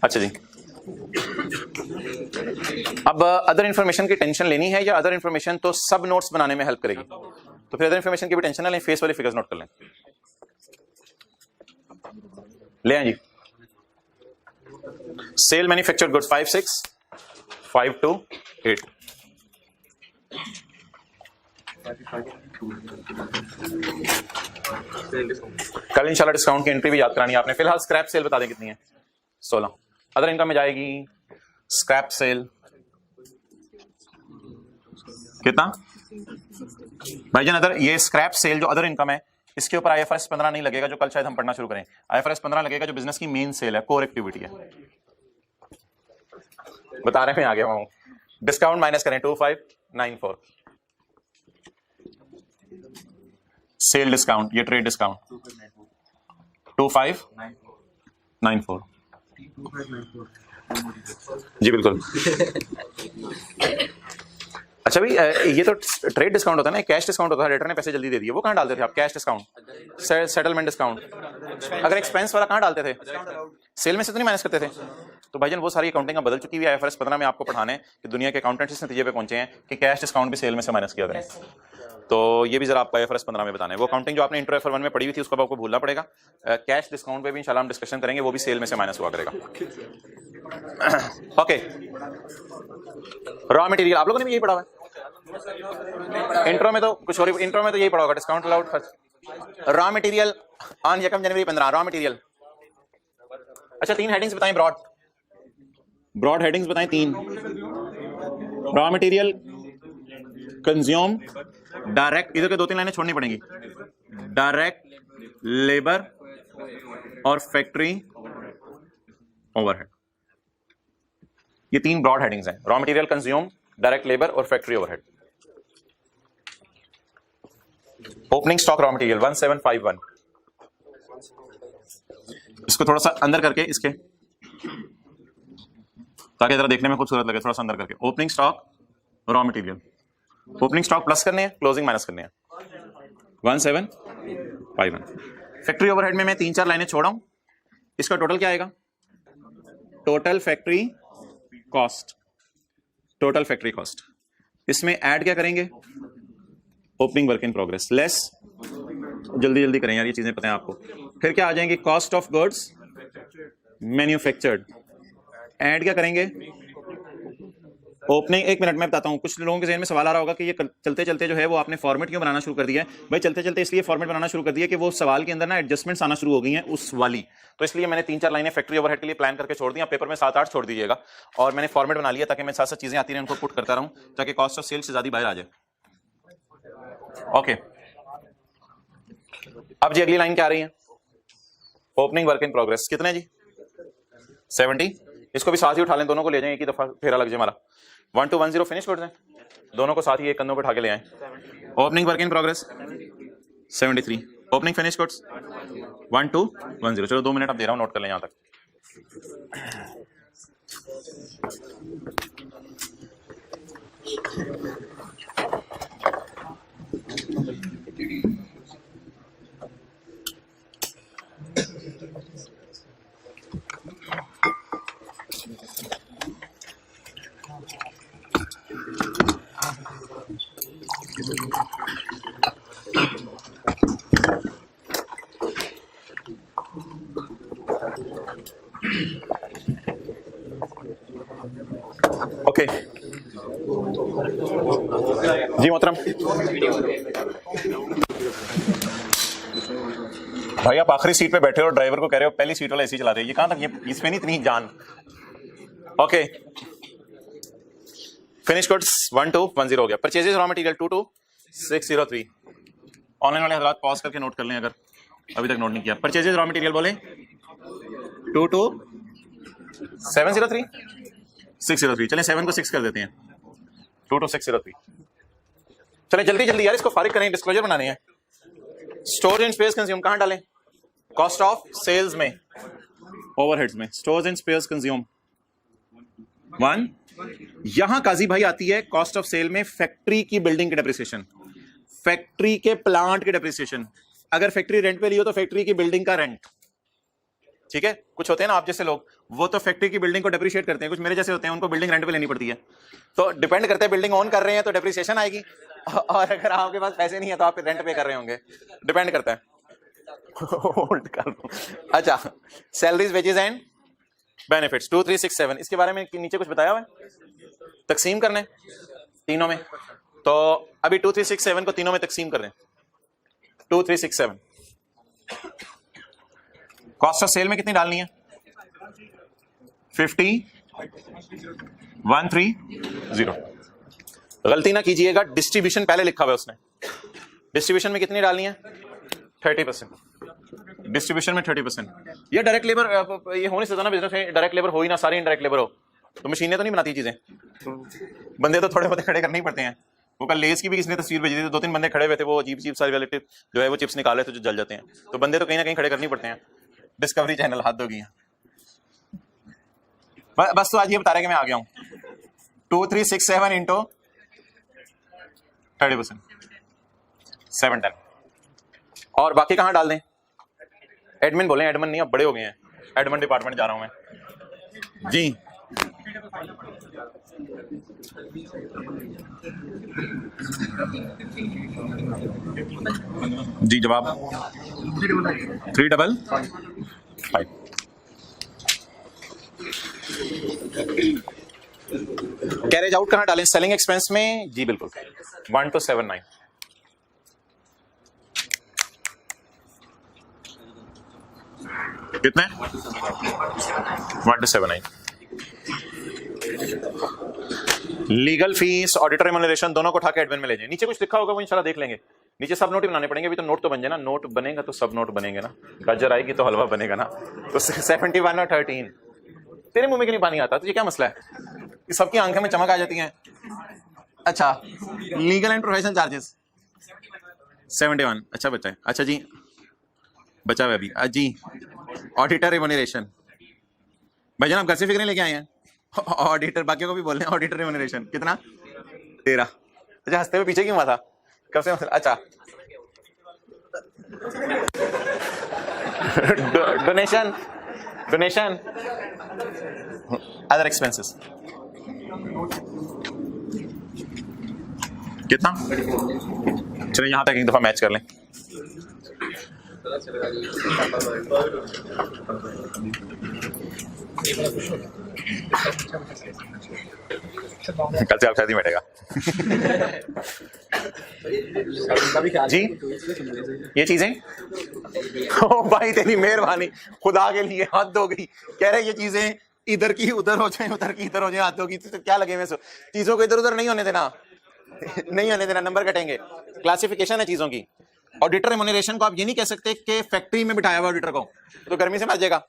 अच्छा जी, अब अदर इंफॉर्मेशन की टेंशन लेनी है या अदर इंफॉर्मेशन तो सब नोट्स बनाने में हेल्प करेगी, तो फिर अदर इंफॉर्मेशन की भी टेंशन ना लें, फेस वाले फिगर्स नोट कर लें। ले आए जी, सेल मैन्युफैक्चर्ड गुड्स 5 6 5 2 8। कल इंशाल्लाह डिस्काउंट की एंट्री भी याद करानी है आपने। फिलहाल स्क्रैप सेल बता दें कितनी है, 16। अदर इनकम में जाएगी स्क्रैप सेल कितना भाईजान? अदर ये स्क्रैप सेल जो अदर इनकम है, इसके ऊपर IFRS 15 नहीं लगेगा, जो कल शायद हम पढ़ना शुरू करें। IFRS 15 लगेगा जो बिजनेस की मेन सेल है, कोर एक्टिविटी है। बताने में आ गया हूं। डिस्काउंट माइनस करें 2594, सेल डिस्काउंट, ये ट्रेड डिस्काउंट 2594 जी बिल्कुल। अच्छा भाई, ये तो ट्रेड डिस्काउंट होता है ना, कैश डिस्काउंट होता है, रेटर ने पैसे जल्दी दे दिए, वो कहाँ डालते थे आप? Cash discount, settlement discount. अगर एक्सपेंस वाला कहाँ डालते थे? सेल में से तो नहीं माइनस करते थे। तो भाईजान वो सारी अकाउंटिंग बदल चुकी हुई है। IFRS 15 में आपको पढ़ाने कि दुनिया के अकाउंटेंट्स इस नतीजे पे पहुंचे हैं कि कैश डिस्काउंट भी सेल में से माइनस किया करें। तो ये भी जरा आपको IFRS 15 में बताना है। वो अकाउंटिंग जो आपने इंट्रो FR1 में पढ़ी हुई थी उसको आपको भूलना पड़ेगा। कैश डिस्काउंट पे भी इंशाल्लाह हम डिस्कशन करेंगे, वो भी सेल में से माइनस हुआ करेगा। ओके, रॉ मटेरियल आप लोगों ने भी यही पढ़ा हुआ है इंट्रो में, तो कुछ और इंट्रो में तो यही पढ़ा होगा। Discount allowed first raw material on 1 January 15 raw material. अच्छा, 3 हेडिंग्स बताएं, ब्रॉड हेडिंग्स बताएं 3। रॉ मटेरियल, कंज्यूम, डायरेक्ट, इधर के 2-3 लाइनें छोड़नी पड़ेंगी, डायरेक्ट लेबर और फैक्ट्री ओवरहेड। ये 3 ब्रॉड हेडिंग्स हैं, raw material, consume, direct labour और factory overhead. Opening stock raw material 1751, इसको थोड़ा सा अंदर करके इसके, ताकि जरा देखने में खूबसूरत लगे, थोड़ा सा अंदर करके। Opening stock raw material, opening stock plus करने हैं, क्लोजिंग माइनस करने हैं, 1751। फैक्ट्री ओवरहेड में मैं 3-4 लाइनें छोड़ा हूं, इसका टोटल क्या आएगा? Total factory cost, total factory cost. इसमें ऐड क्या करेंगे? Opening work in progress less, जल्दी जल्दी करें यार, ये चीजें पता है आपको। फिर क्या आ जाएंगे? Cost of goods manufactured, add क्या करेंगे? ओपनिंग। 1 मिनट मैं बताता हूं, कुछ लोगों के ज़हन में सवाल आ रहा होगा कि ये चलते चलते जो है वो आपने फॉर्मेट क्यों बनाना शुरू कर दिया है? भाई चलते चलते इसलिए फॉर्मेट बनाना शुरू कर दिया कि वो सवाल के अंदर ना एडजस्टमेंट्स आना शुरू हो गई हैं उस वाली, तो इसलिए मैंने 3-4 लाइनें फैक्ट्री ओवरहेड के लिए प्लान करके छोड़ दी। पेपर में 7-8 छोड़ दीजिएगा, और मैंने फॉर्मेट बना लिया ताकि मैं साथ साथ चीजें आती रही उनको पुट करता रहूं, ताकि कॉस्ट ऑफ सेल से ज्यादा बाहर आ जाए। ओके, अब जी अगली लाइन क्या आ रही है? ओपनिंग वर्क इन प्रोग्रेस कितने जी? 70। इसको भी साथ ही उठा लें, दोनों को ले जाएं, एक ही दफा फेरा लग जाए हमारा। 1210 फिनिश कर दें, दोनों को साथ ही एक कंधों पे उठा के ले आए। Opening work in progress 73, opening finish goods 1210। चलो 2 मिनट अब दे रहा हूं, नोट कर लें यहां तक। ओके जी मोहतरम भाई, आप आखिरी सीट पे बैठे हो और ड्राइवर को कह रहे हो पहली सीट वाला एसी चला रहे, ये कहां तक? ये इसमें नहीं इतनी जान। ओके, फिनिश गुड्स 1210 हो गया। Purchases raw material 22603। ऑनलाइन वाले हजरात पॉज करके नोट कर लें अगर अभी तक नोट नहीं किया। परचेजेस रॉ मटेरियल बोले 22703 603। चलें 7 को 6 कर देते हैं, 22603। चलें जल्दी जल्दी यार इसको फारिग करें, डिस्क्लोजर बनाने हैं। स्टोरेज एंड स्पेस कंज्यूम कहां डालें? कॉस्ट ऑफ सेल्स में, ओवरहेड्स में, स्टोर्स एंड स्पेयर्स कंज्यूम 1। यहां काजी भाई आती है कॉस्ट ऑफ सेल में फैक्ट्री की बिल्डिंग की डेप्रिसिएशन, फैक्ट्री के प्लांट की डेप्रिसिएशन। अगर फैक्ट्री रेंट पे ली हो तो फैक्ट्री की बिल्डिंग का रेंट, ठीक है। कुछ होते हैं ना आप जैसे लोग, वो तो फैक्ट्री की बिल्डिंग को डेप्रिशिएट करते हैं, कुछ मेरे जैसे होते हैं उनको बिल्डिंग रेंट पे लेनी पड़ती है। तो डिपेंड करता है, बिल्डिंग ओन कर रहे हैं तो डेप्रिसिएशन आएगी, और अगर आपके पास पैसे नहीं है तो आप रेंट पे कर रहे होंगे, डिपेंड करता है। होल्ड कर लो। अच्छा, सैलरीज, वेजेस एंड बेनिफिट्स 2 3 6 7, इसके बारे में नीचे कुछ बताया हुआ है, तकसीम करने तीनों में। तो अभी 2 3 6 7 को तीनों में तकसीम कर रहे हैं। 2 3 6 7 कॉस्ट ऑफ सेल में कितनी डालनी है? 50 130। गलती ना कीजिएगा, डिस्ट्रीब्यूशन पहले लिखा हुआ है उसने। डिस्ट्रीब्यूशन में कितनी डालनी है? 30%। डिस्ट्रीब्यूशन में 30%। ये डायरेक्ट लेबर, ये हो नहीं सकता ना बिजनेस में डायरेक्ट लेबर हो ही ना, सारी इनडायरेक्ट लेबर हो, तो मशीनें तो नहीं बनाती चीजें, बंदे तो थोड़े बहुत खड़े करने ही पड़ते हैं। वो कल लेस की भी किसने तस्वीर भेजी थी, 2-3 बंदे खड़े हुए थे, वो अजीब अजीब सारे रिलेटिव जो है वो चिप्स निकाले थे जो जल जाते हैं, तो बंदे तो कहीं ना कहीं खड़े करने ही पड़ते हैं। डिस्कवरी चैनल हाथ होगी। बस तो आज ये बता रहे कि मैं आ गया हूँ। 2 3 6 7 इंटू 30%, 7 10। और बाकी कहाँ डाल दें? एडमिन बोले, एडमिन नहीं, अब बड़े हो गए हैं, एडमिन डिपार्टमेंट जा रहा हूं मैं जी। जी जवाब 355। कैरेज आउट कहाँ डालें? सेलिंग एक्सपेंस में जी बिल्कुल, 1 to 79। कितने? 1 to 79। Legal fees, auditor remuneration दोनों को उठा के एडमिन में ले जाए। नीचे कुछ लिखा होगा वो इंशाल्लाह देख लेंगे। नीचे सब नोट ही बनाने पड़ेंगे, अभी तो नोट तो बन जाए ना, नोट बनेगा तो सब नोट बनेंगे ना, गाजर आएगी तो हलवा बनेगा ना। तो 71 और 13। तेरे मुंह में क्यों नहीं पानी आता? तुझे क्या मसला है? सबकी आंखें में चमक आ जाती है। अच्छा, लीगल एंड प्रोफेशनल चार्जेस 71। अच्छा बच्चा है, अच्छा जी बचा हुआ अभी जी। ऑडिटर रेम्यूनरेशन, भाईजान आप घर से फिक्रें लेके आए हैं? ऑडिटर, बाकियों को भी बोल रहे हैं ऑडिटर रेम्यूनरेशन कितना? 13। अच्छा हंसते हुए पीछे क्यों हुआ था? कब से मतलब? अच्छा डोनेशन, डोनेशन, अदर एक्सपेंसेस कितना? चलो यहां तक एक दफा मैच कर लें। कल से आप शादी बैठेगा जी। ये चीजें ओ भाई तेरी मेहरबानी, खुदा के लिए हद हो गई। कह रहे ये चीजें इधर की उधर हो जाए, उधर की इधर हो जाए, हद होगी। तो क्या लगे? मैं चीजों को इधर उधर नहीं होने देना, नहीं होने देना, नंबर कटेंगे। क्लासिफिकेशन है चीजों की। ऑडिटर रेम्यूनरेशन को आप ये नहीं कह सकते कि फैक्ट्री में बिठाया हुआ ऑडिटर को तो गर्मी से मर जाएगा,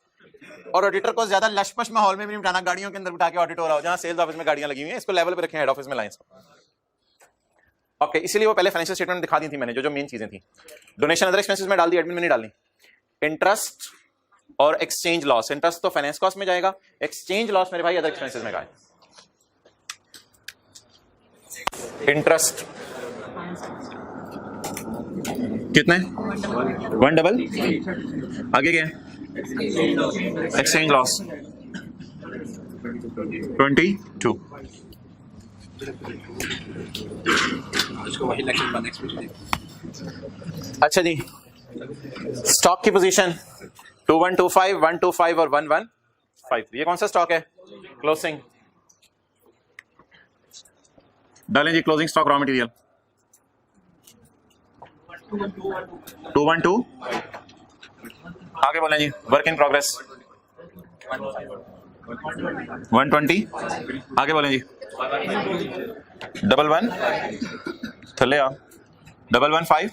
और ऑडिटर को ज्यादा लशपश माहौल में भी नहीं बिठाना, गाड़ियों के अंदर बिठा के ऑडिट हो रहा हो जहां सेल्स ऑफिस में गाड़ियां लगी हुई हैं, इसको लेवल पे रखें, हेड ऑफिस में लाएं। ओके, इसलिए वो पहले फाइनेंशियल स्टेटमेंट दिखा दी थी मैंने, जो मेन चीजें थी। डोनेशन अदर एक्सपेंसेस में डाल दी, एडमिन में नहीं डालनी। इंटरेस्ट और एक्सचेंज लॉस, इंटरेस्ट तो फाइनेंस कॉस्ट में जाएगा, एक्सचेंज लॉस मेरे भाई अदर एक्सपेंसेस में गए। इंटरेस्ट कितने? 1 डबल, आगे क्या है? Exchange loss 22। अच्छा जी, स्टॉक की पोजीशन 2125, 125 और 1153। ये कौन सा स्टॉक है? क्लोजिंग डालें जी, क्लोजिंग स्टॉक रॉ मटेरियल 212। आगे बोलें जी, वर्क इन प्रोग्रेस 120। आगे बोलें जी, 11 थले आ 1153।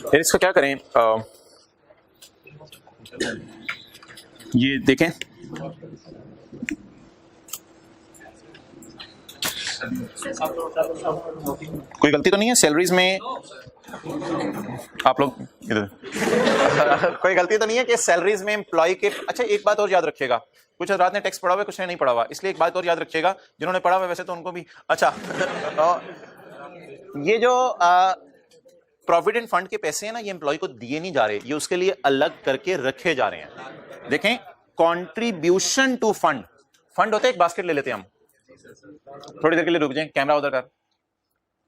फिर इसका क्या करें, ये देखें, कोई गलती तो नहीं है सैलरीज में, आप लोग इधर कोई गलती तो नहीं है कि सैलरीज में एम्प्लॉय के। अच्छा एक बात और याद रखिएगा, कुछ रात ने टेक्स्ट पढ़ा हुआ है, कुछ ने नहीं पढ़ा हुआ, इसलिए एक बात और याद रखिएगा, जिन्होंने पढ़ा हुआ है वैसे तो उनको भी। अच्छा ये जो प्रोविडेंट फंड के पैसे हैं ना, ये एम्प्लॉय को दिए नहीं जा रहे, ये उसके लिए अलग करके रखे जा रहे हैं। देखें, कॉन्ट्रीब्यूशन टू फंड, फंड होते हैं, एक बास्केट ले लेते हैं हम, थोड़ी देर के लिए रुक जाए, कैमरा उधर कर,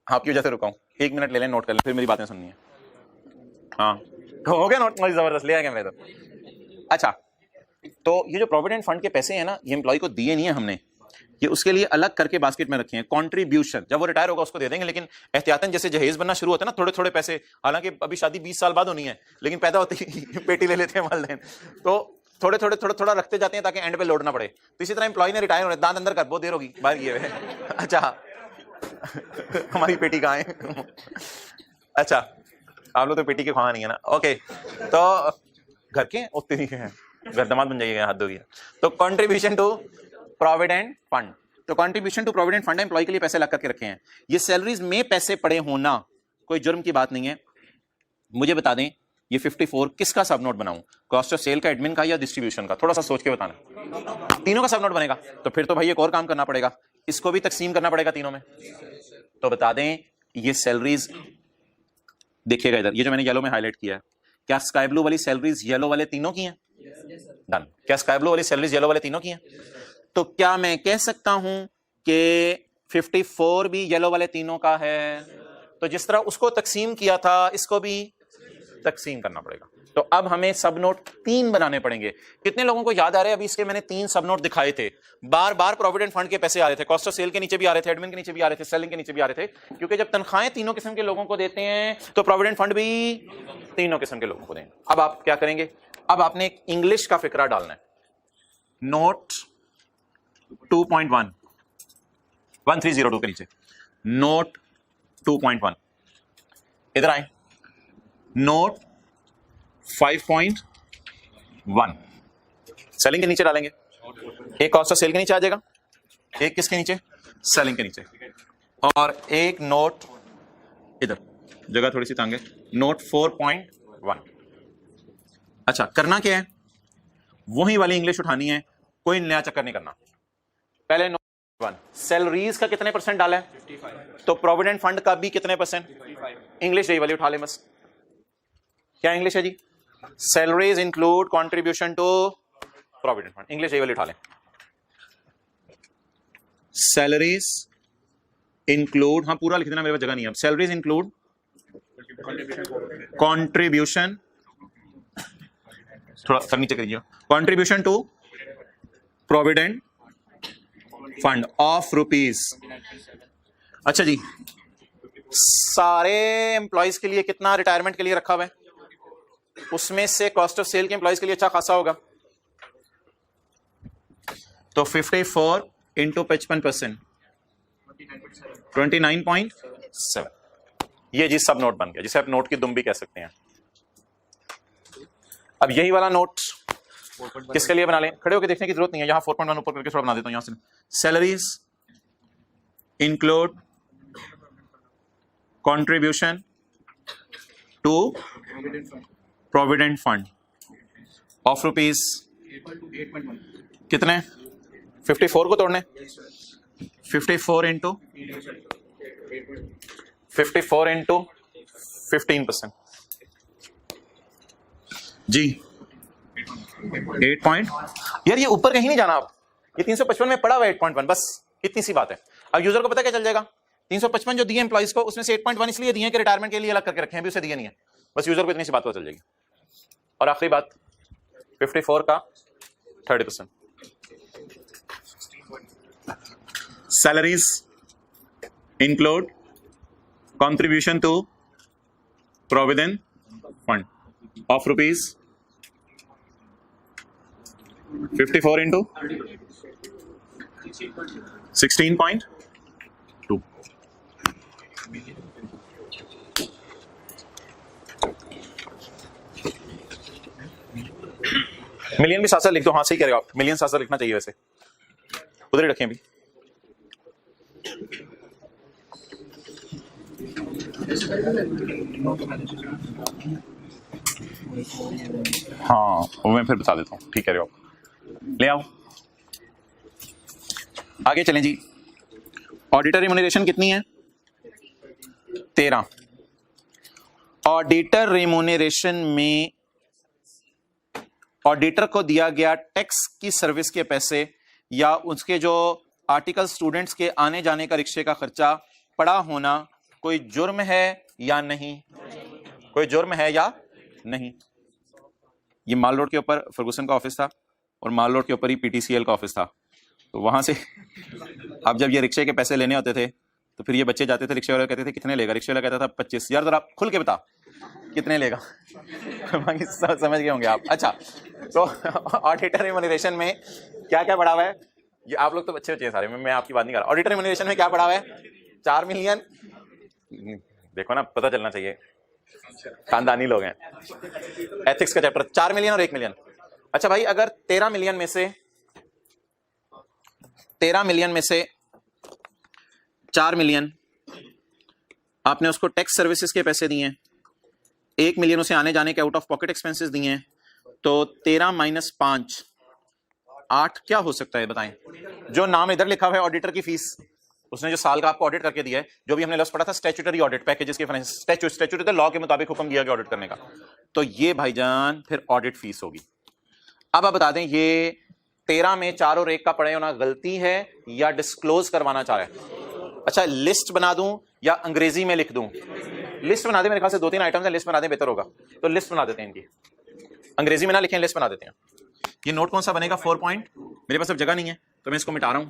आपकी वजह से रुका हूं, 1 मिनट ले लें, नोट कर लें, फिर मेरी बातें सुननी है। हाँ हो गया नोट, जबरदस्त ले आया कैमरे तो। अच्छा तो ये जो प्रोविडेंट फंड के पैसे हैं ना, ये एम्प्लॉय को दिए नहीं है हमने, ये उसके लिए अलग करके बास्केट में रखे हैं। कॉन्ट्रीब्यूशन जब वो रिटायर होगा उसको दे देंगे, लेकिन एहतियातन जैसे जहेज बनना शुरू होता है ना, थोड़े थोड़े पैसे, हालांकि अभी शादी 20 साल बाद होनी है, लेकिन पैदा होती ही पेटी ले लेते हैं वालिदैन, तो थोड़े थोड़े थोड़ा थोड़ा रखते जाते हैं ताकि एंड पे लौटना पड़े। तो इसी तरह एम्प्लॉय ने रिटायर होने, दांत अंदर कर, बहुत देर होगी बाहर किए हुए। अच्छा हमारी पेटी कहाँ है? अच्छा आप लोग तो पेटी के खा नहीं है ना, ओके, तो घर के उतने ही हैं, घर दमाद बन जाइएगा, हद होगी। तो कंट्रीब्यूशन टू प्रोविडेंट फंड, तो contribution to provident fund employee के लिए पैसे लग करके रखे हैं। ये सैलरीज में पैसे पड़े होना कोई जुर्म की बात नहीं है। मुझे बता दें ये 54 किसका सब नोट बनाऊं, कॉस्ट ऑफ सेल का, एडमिन का, या डिस्ट्रीब्यूशन का? थोड़ा सा सोच के बताना। तीनों का सब नोट बनेगा, तो फिर तो भाई एक और काम करना पड़ेगा, इसको भी तकसीम करना पड़ेगा तीनों में। तो बता दें ये सैलरीज, देखिएगा इधर, ये जो मैंने येलो में हाईलाइट किया है, क्या स्काई ब्लू वाली सैलरीज येलो वाले तीनों की हैं? डन। क्या स्काई ब्लू वाली सैलरीज येलो वाले तीनों की हैं? तो क्या मैं कह सकता हूं कि 54 भी येलो वाले तीनों का है? तो जिस तरह उसको तकसीम किया था, इसको भी तकसीम करना पड़ेगा। तो अब हमें सब नोट 3 बनाने पड़ेंगे। कितने लोगों को याद आ रहा है, अभी इसके मैंने 3 सब नोट दिखाए थे, बार बार प्रोविडेंट फंड के पैसे आ रहे थे, कॉस्ट ऑफ सेल के नीचे भी आ रहे थे, एडमिन के नीचे भी आ रहे थे, सेलिंग के नीचे भी आ रहे थे, क्योंकि जब तनख्वाहें तीनों किस्म के लोगों को देते हैं तो प्रोविडेंट फंड भी तीनों किस्म के लोगों को देंगे। अब आप क्या करेंगे, अब आपने एक इंग्लिश का फिक्रा डालना है। नोट 2.1 1302 के नीचे नोट 2.1, इधर आए, नोट 5.1 सेलिंग के नीचे डालेंगे। एक कॉस्ट ऑफ सेल के नीचे आ जाएगा, एक किसके नीचे, सेलिंग के नीचे, और एक नोट इधर, जगह थोड़ी सी तंग है, नोट 4.1। अच्छा करना क्या है, वही वाली इंग्लिश उठानी है, कोई नया चक्कर नहीं करना। पहले नोट 1 सैलरीज का कितने % डाला है, 55। तो प्रोविडेंट फंड का भी कितने %, 55। इंग्लिश यही वाली उठा ले बस। क्या इंग्लिश है जी, salaries include contribution to provident fund, English यही वाली उठा लें। सैलरीज इंक्लूड, हाँ पूरा लिख देना, मेरे पास जगह नहीं है। सैलरीज इंक्लूड कंट्रीब्यूशन, थोड़ा सर नीचे करिए, contribution to provident fund of rupees. अच्छा जी, सारे एम्प्लॉयज के लिए कितना रिटायरमेंट के लिए रखा हुआ है, उसमें से कॉस्ट ऑफ सेल के एम्प्लॉयज के लिए अच्छा खासा होगा, तो 54 इंटू 55%, 29.7। ये जी सब नोट बन गया, जिसे आप नोट की दुम भी कह सकते हैं। अब यही वाला नोट किसके लिए बना लें, खड़े होकर देखने की जरूरत नहीं है, यहां 4.1 ऊपर करके थोड़ा बना देता हूं, यहां से salaries include contribution to provident fund of rupees कितने, 54 को तोड़ने, 54 इंटू 15% जी 8 पॉइंट। यार ये ऊपर कहीं नहीं जाना, आप ये 355 में पड़ा हुआ 8.1, बस इतनी सी बात है। अब यूजर को पता क्या चल जाएगा, 355 जो दिए एम्प्लॉइज को, उसमें से 8.1 इसलिए दिए कि रिटायरमेंट के लिए अलग करके रखे हैं, अभी उसे दिए नहीं है, बस यूजर को इतनी सी बात पता चल जाएगी। और आखिरी बात 54 का 30%, salaries include contribution to provident fund of rupees 54 into 16.2। Million भी साथ साथ लिख दो। हाँ सही कह रहे हो आप, मिलियन साथ साथ लिखना चाहिए वैसे, उधर ही रखें अभी। हाँ वो मैं फिर बता देता हूँ, ठीक कह रहे हो आप, ले आओ आगे चलें जी। ऑडिटर रिम्यूनरेशन कितनी है? 13। ऑडिटर रिम्यूनरेशन में ऑडिटर को दिया गया टैक्स की सर्विस के पैसे या उसके जो आर्टिकल स्टूडेंट्स के आने जाने का रिक्शे का खर्चा पड़ा होना कोई जुर्म है या नहीं? कोई जुर्म है या नहीं? ये माल रोड के ऊपर फर्गूसन का ऑफिस था और माल रोड के ऊपर ही पीटीसीएल का ऑफिस था। तो वहां से अब जब ये रिक्शे के पैसे लेने होते थे तो फिर ये बच्चे जाते थे, रिक्शे वाले कहते थे कितने लेगा? रिक्शे वाला कहता था 25। यार जरा खुल के बता कितने लेगा? समझ गए होंगे आप। अच्छा, तो ऑडिटर रिम्यूनरेशन में क्या क्या बढ़ा हुआ है? ये आप लोग तो अच्छे बच्चे हैं सारे, मैं आपकी बात नहीं कर रहा। ऑडिटर रिम्यूनरेशन में क्या बढ़ा हुआ है? 4 मिलियन। देखो ना, पता चलना चाहिए, खानदानी लोग हैं। एथिक्स का चैप्टर, 4 मिलियन और 1 मिलियन। अच्छा भाई, अगर 13 मिलियन में से 4 मिलियन आपने उसको टैक्स सर्विसेज के पैसे दिए हैं, 1 मिलियन उसे आने जाने के आउट ऑफ पॉकेट एक्सपेंसेस दिए हैं, तो 13 माइनस 5 8 क्या हो सकता है बताएं? जो नाम इधर लिखा हुआ है ऑडिटर की फीस, उसने जो साल का आपको ऑडिट करके दिया है, जो भी हमने लफ्ज पढ़ा था स्टैट्यूटरी ऑडिट पैकेजेस के फाइनेंस, स्टैट्यूटरी लॉ के मुताबिक हुक्म दिया गया ऑडिट करने का, तो ये भाईजान फिर ऑडिट फीस होगी। अब आप बता दें ये 13 में 4 और 1 का पड़े होना गलती है या डिस्क्लोज करवाना चाह रहा है? अच्छा, लिस्ट बना दूं या अंग्रेजी में लिख दूं? लिस्ट बना दे, मेरे ख्याल से 2-3 आइटम्स है, लिस्ट बना दे बेहतर होगा। तो लिस्ट बना देते हैं इनकी, अंग्रेजी में ना लिखें, लिस्ट बना देते हैं। ये नोट कौन सा बनेगा? 4 पॉइंट। मेरे पास अब जगह नहीं है तो मैं इसको मिटा रहा हूं।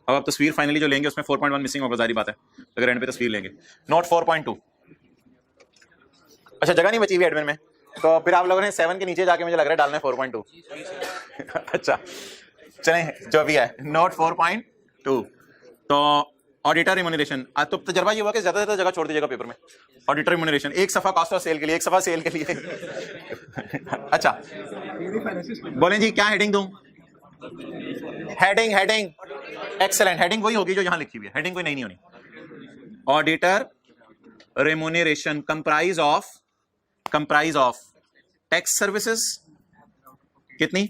अब आप तस्वीर फाइनली जो लेंगे उसमें 4.1 मिसिंग होगा, जारी बात है, अगर एंड पे तस्वीर लेंगे। नोट 4.2। अच्छा, जगह नहीं बची हुई एडमिन में, तो फिर आप लोगों ने 7 के नीचे जाके मुझे लग रहा है डालना है 4.2। अच्छा चलें, जो भी है नोट 4.2। तो ऑडिटर रिम्यूनरेशन, आज तो तजर्बा ये हुआ कि ज्यादा से ज्यादा जगह छोड़ दीजिएगा पेपर में। ऑडिटर रिम्यूनरेशन, एक सफा कॉस्ट ऑफ सेल के लिए, एक सफा सेल के लिए। अच्छा बोलें जी, क्या हेडिंग दूं? हेडिंग एक्सेलेंट, हेडिंग वही होगी जो यहां लिखी हुई है, हेडिंग कोई नहीं होनी। Auditor remuneration comprise of tax services कितनी?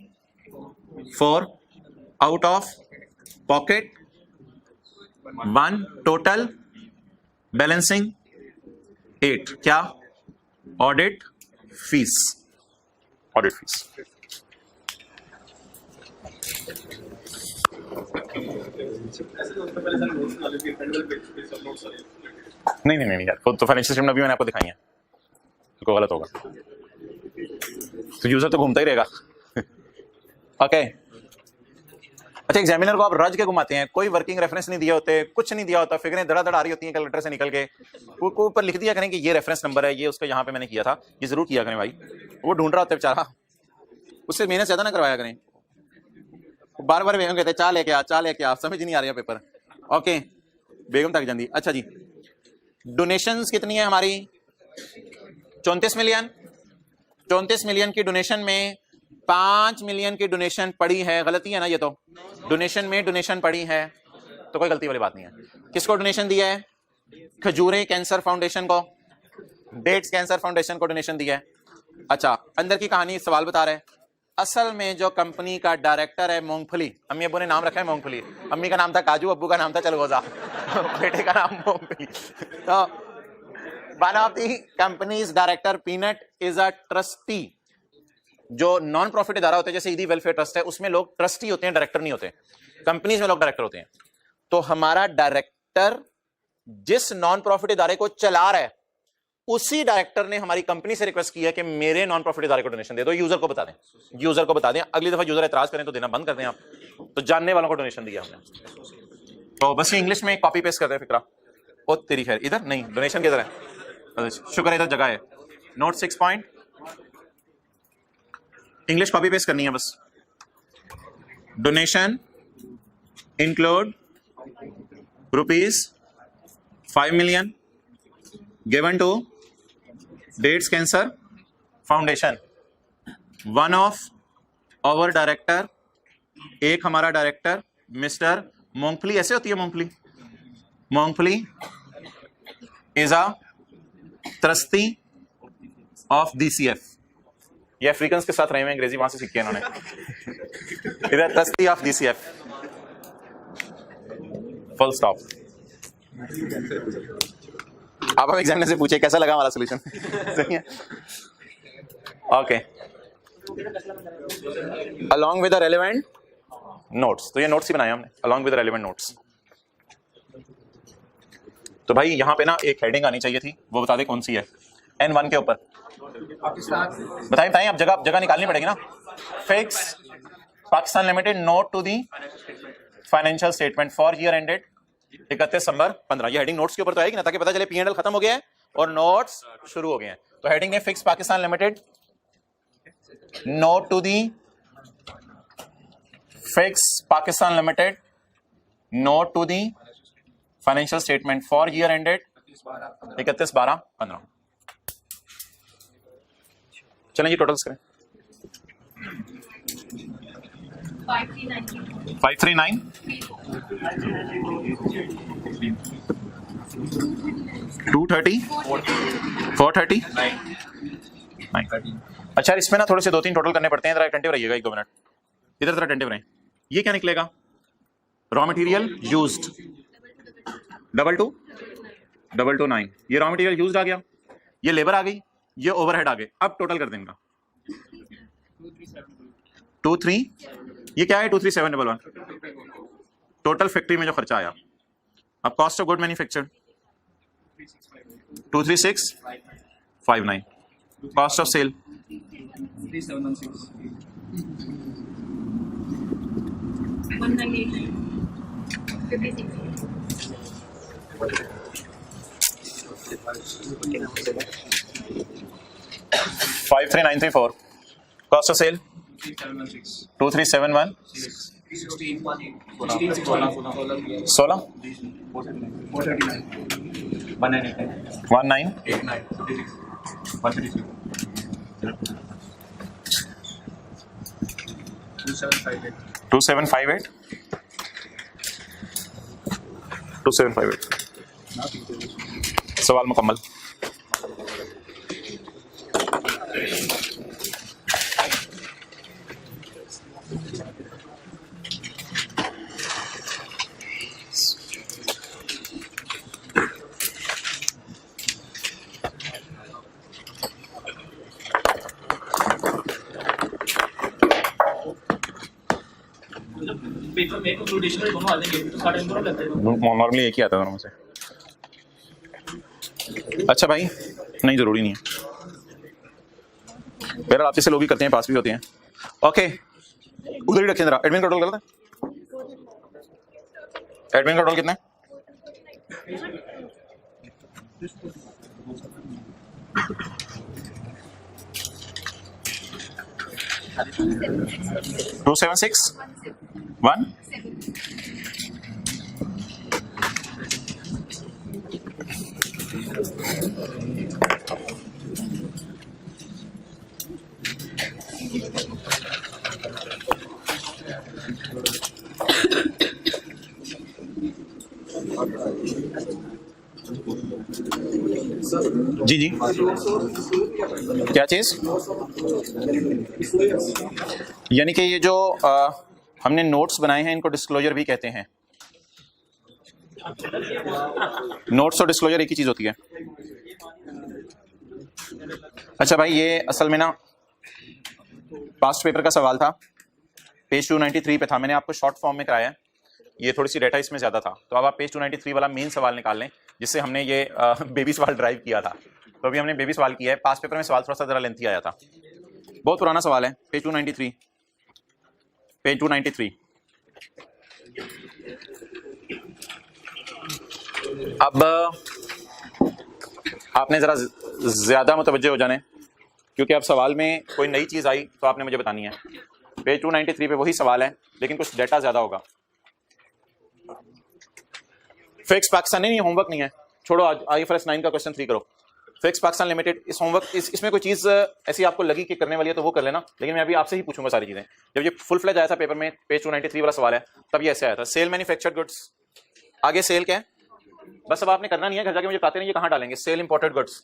4, out of pocket 1, total balancing 8। क्या? Audit fees. नहीं यार, तो फाइनेंशियल स्टेटमेंट अभी मैंने आपको दिखाई है, तो गलत होगा, तो यूजर तो घूमता ही रहेगा। ओके अच्छा, एग्जामिनर को आप रज के घुमाते हैं, कोई वर्किंग रेफरेंस नहीं दिए होते, कुछ नहीं दिया होता, फिगरें धड़ाधड़ आ रही होती हैं कैलकुलेटर से निकल के, वो ऊपर लिख दिया करें कि ये रेफरेंस नंबर है, ये उसका यहाँ पे मैंने किया था, ये जरूर किया करें भाई। वो ढूंढ रहा होता है बेचारा, उससे मेहनत ज्यादा ना करवाया करें। बार बार बेगम कहते चाह लेके आ, समझ नहीं आ रहा पेपर। ओके, बेगम तक जाती। अच्छा जी, डोनेशंस कितनी है हमारी? 34 मिलियन। 34 मिलियन की डोनेशन में 5 मिलियन की डोनेशन पड़ी है, गलती है ना? ये तो डोनेशन में डोनेशन पड़ी है, तो कोई गलती वाली बात नहीं है। किसको डोनेशन दिया है? खजूरे कैंसर फाउंडेशन को, डेट्स कैंसर फाउंडेशन को डोनेशन दिया है। अच्छा, अंदर की कहानी सवाल बता रहे हैं। असल में जो कंपनी का डायरेक्टर है मूंगफली, अम्मी अब्बू ने नाम रखा है मूंगफली, अम्मी का नाम था काजू, अब्बू का नाम था चलगोजा, बेटे का नाम मूंगफली। तो one of the companies director peanut is a trustee. जो नॉन प्रॉफिट इदारा होते हैं जैसे ईदी वेलफेयर ट्रस्ट है, उसमें लोग ट्रस्टी होते हैं, डायरेक्टर नहीं होते। कंपनीज में लोग डायरेक्टर होते हैं। तो हमारा डायरेक्टर जिस नॉन प्रॉफिट इदारे को चला रहा है, उसी डायरेक्टर ने हमारी कंपनी से रिक्वेस्ट की है कि मेरे नॉन प्रॉफिट इदारे को डोनेशन दे दो। यूजर को बता दें, अगली दफा यूजर एतराज करें तो देना बंद कर दें आप। तो जानने वालों को डोनेशन दिया हमने। तो बस ये इंग्लिश में कॉपी पेस्ट कर रहे हैं फिक्रा। ओ तेरी खैर, इधर नहीं, डोनेशन किधर है? शुक्र है इधर जगह है। Note 6 point, English copy paste करनी है बस। Donation include ₹5 million given to Dates Cancer Foundation, one of our director, एक हमारा डायरेक्टर मिस्टर मूंगफली, ऐसे होती है मूंगफली, मूंगफली is a trustee of DCF। ये अफ्रीकन के साथ रहे हुए, अंग्रेजी वहां से सीखी है इन्होंने। इधर trustee of DCF, full stop. आप अब एग्जामिनर से पूछे कैसा लगा हमारा सोल्यूशन। सही है, okay. Along with the relevant notes, तो ये नोट्स ही बनाए हमने, along with the relevant notes. तो भाई यहाँ पे ना एक हेडिंग आनी चाहिए थी, वो बता दे कौन सी है। N1 के ऊपर बताइए बताइए, अब जगह निकालनी पड़ेगी ना। Fix Pakistan Limited note to the financial statement for year ended 31 December 15। ये हेडिंग नोट्स के ऊपर तो आएगी ना, ताकि पता चले P&L खत्म हो गया है और नोट्स शुरू हो गए हैं। तो हेडिंग है Fix Pakistan Limited note to the, Fix Pakistan Limited note to the financial statement for year ended 31/12/15। चलें जी टोटल्स करें। 539 230 430 9। अच्छा इसमें ना थोड़े से 2-3 टोटल करने पड़ते हैं, जरा अटेंटिव रहिएगा 1-2 मिनट, इधर जरा अटेंटिव रहें। ये क्या निकलेगा? रॉ मटेरियल यूज्ड 2229, ये रॉ मटेरियल यूज्ड आ गया, ये लेबर आ गई, ये ओवरहेड आ गए। अब टोटल कर देंगे 23, ये क्या है 23711 टोटल फैक्ट्री में जो खर्चा आया। अब cost of good manufactured 23659, cost of sale 53934, cost of sale 2371 16 2758 सवाल मुकम्मल। नॉर्मली एक ही आता है दोनों में से। अच्छा भाई नहीं, जरूरी नहीं है, मेरा आपसे लोग भी करते हैं, पास भी होते हैं। ओके उधर ही रखें जरा। एडमिन का टोटल करते हैं, एडमिन का टोटल कितना है? 2761 जी जी क्या चीज? यानी कि ये जो हमने नोट्स बनाए हैं इनको डिस्क्लोजर भी कहते हैं। नोट्स और डिस्क्लोजर एक ही चीज होती है। अच्छा भाई ये असल में ना पास्ट पेपर का सवाल था, पेज 293 पे था, मैंने आपको शॉर्ट फॉर्म में कराया है, ये थोड़ी सी डेटा इसमें ज्यादा था। तो अब आप पेज 293 वाला मेन सवाल निकाल लें, जिससे हमने ये बेबी सवाल ड्राइव किया था। तो अभी हमने बेबी सवाल किया है, पास्ट पेपर में सवाल थोड़ा सा जरा लेंथी आया था, बहुत पुराना सवाल है। पेज 293 अब आपने जरा ज्यादा मुतवज्जे हो जाने, क्योंकि अब सवाल में कोई नई चीज आई तो आपने मुझे बतानी है। पेज 293 पे वही सवाल है, लेकिन कुछ डेटा ज्यादा होगा। फिक्स पाकिस्तान नहीं, होमवर्क नहीं है, छोड़ो। आज IFRS 9 का क्वेश्चन 3 करो। फिक्स पाकिस्तान लिमिटेड, इस होमवर्क इसमें कोई चीज ऐसी आपको लगी कि करने वाली है तो वो कर लेना, लेकिन मैं अभी आपसे ही पूछूंगा सारी चीजें। जब ये फुल फ्लेज आया था पेपर में, पेज 293 वाला सवाल है, तब ये ऐसे आया था, सेल मैन्युफैक्चर्ड गुड्स, आगे सेल क्या है, बस अब आपने करना नहीं है, घर जाके मुझे बताते नहीं ये कहां डालेंगे, सेल इंपोर्टेड गुड्स।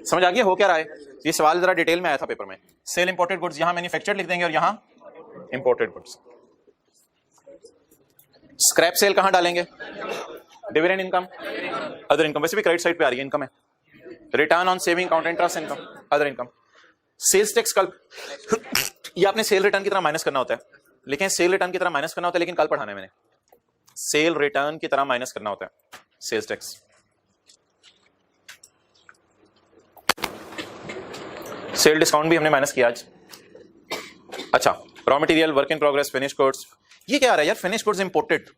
समझ आ गया हो क्या रहा है? ये सवाल जरा डिटेल में आया था पेपर में। सेल इंपोर्टेड गुड्स, यहां मैन्युफैक्चर्ड लिख देंगे और यहां इंपोर्टेड गुड्स। स्क्रैप सेल कहां डालेंगे? डिविडेंड इनकम, अदर इनकम, वैसे भी क्रेडिट साइड पे आ रही है, इनकम है। Return on saving account, interest income, other income. Sales tax कल ये आपने सेल रिटर्न की तरह माइनस करना होता है, लेकिन सेल रिटर्न की तरह माइनस करना होता है, लेकिन कल पढ़ाना है मैंने, सेल रिटर्न की तरह माइनस करना होता है सेल्स टैक्स। सेल डिस्काउंट भी हमने माइनस किया आज। अच्छा, raw material, work in progress, finish goods, ये क्या आ रहा है यार, फिनिश गुड्स इंपोर्टेड।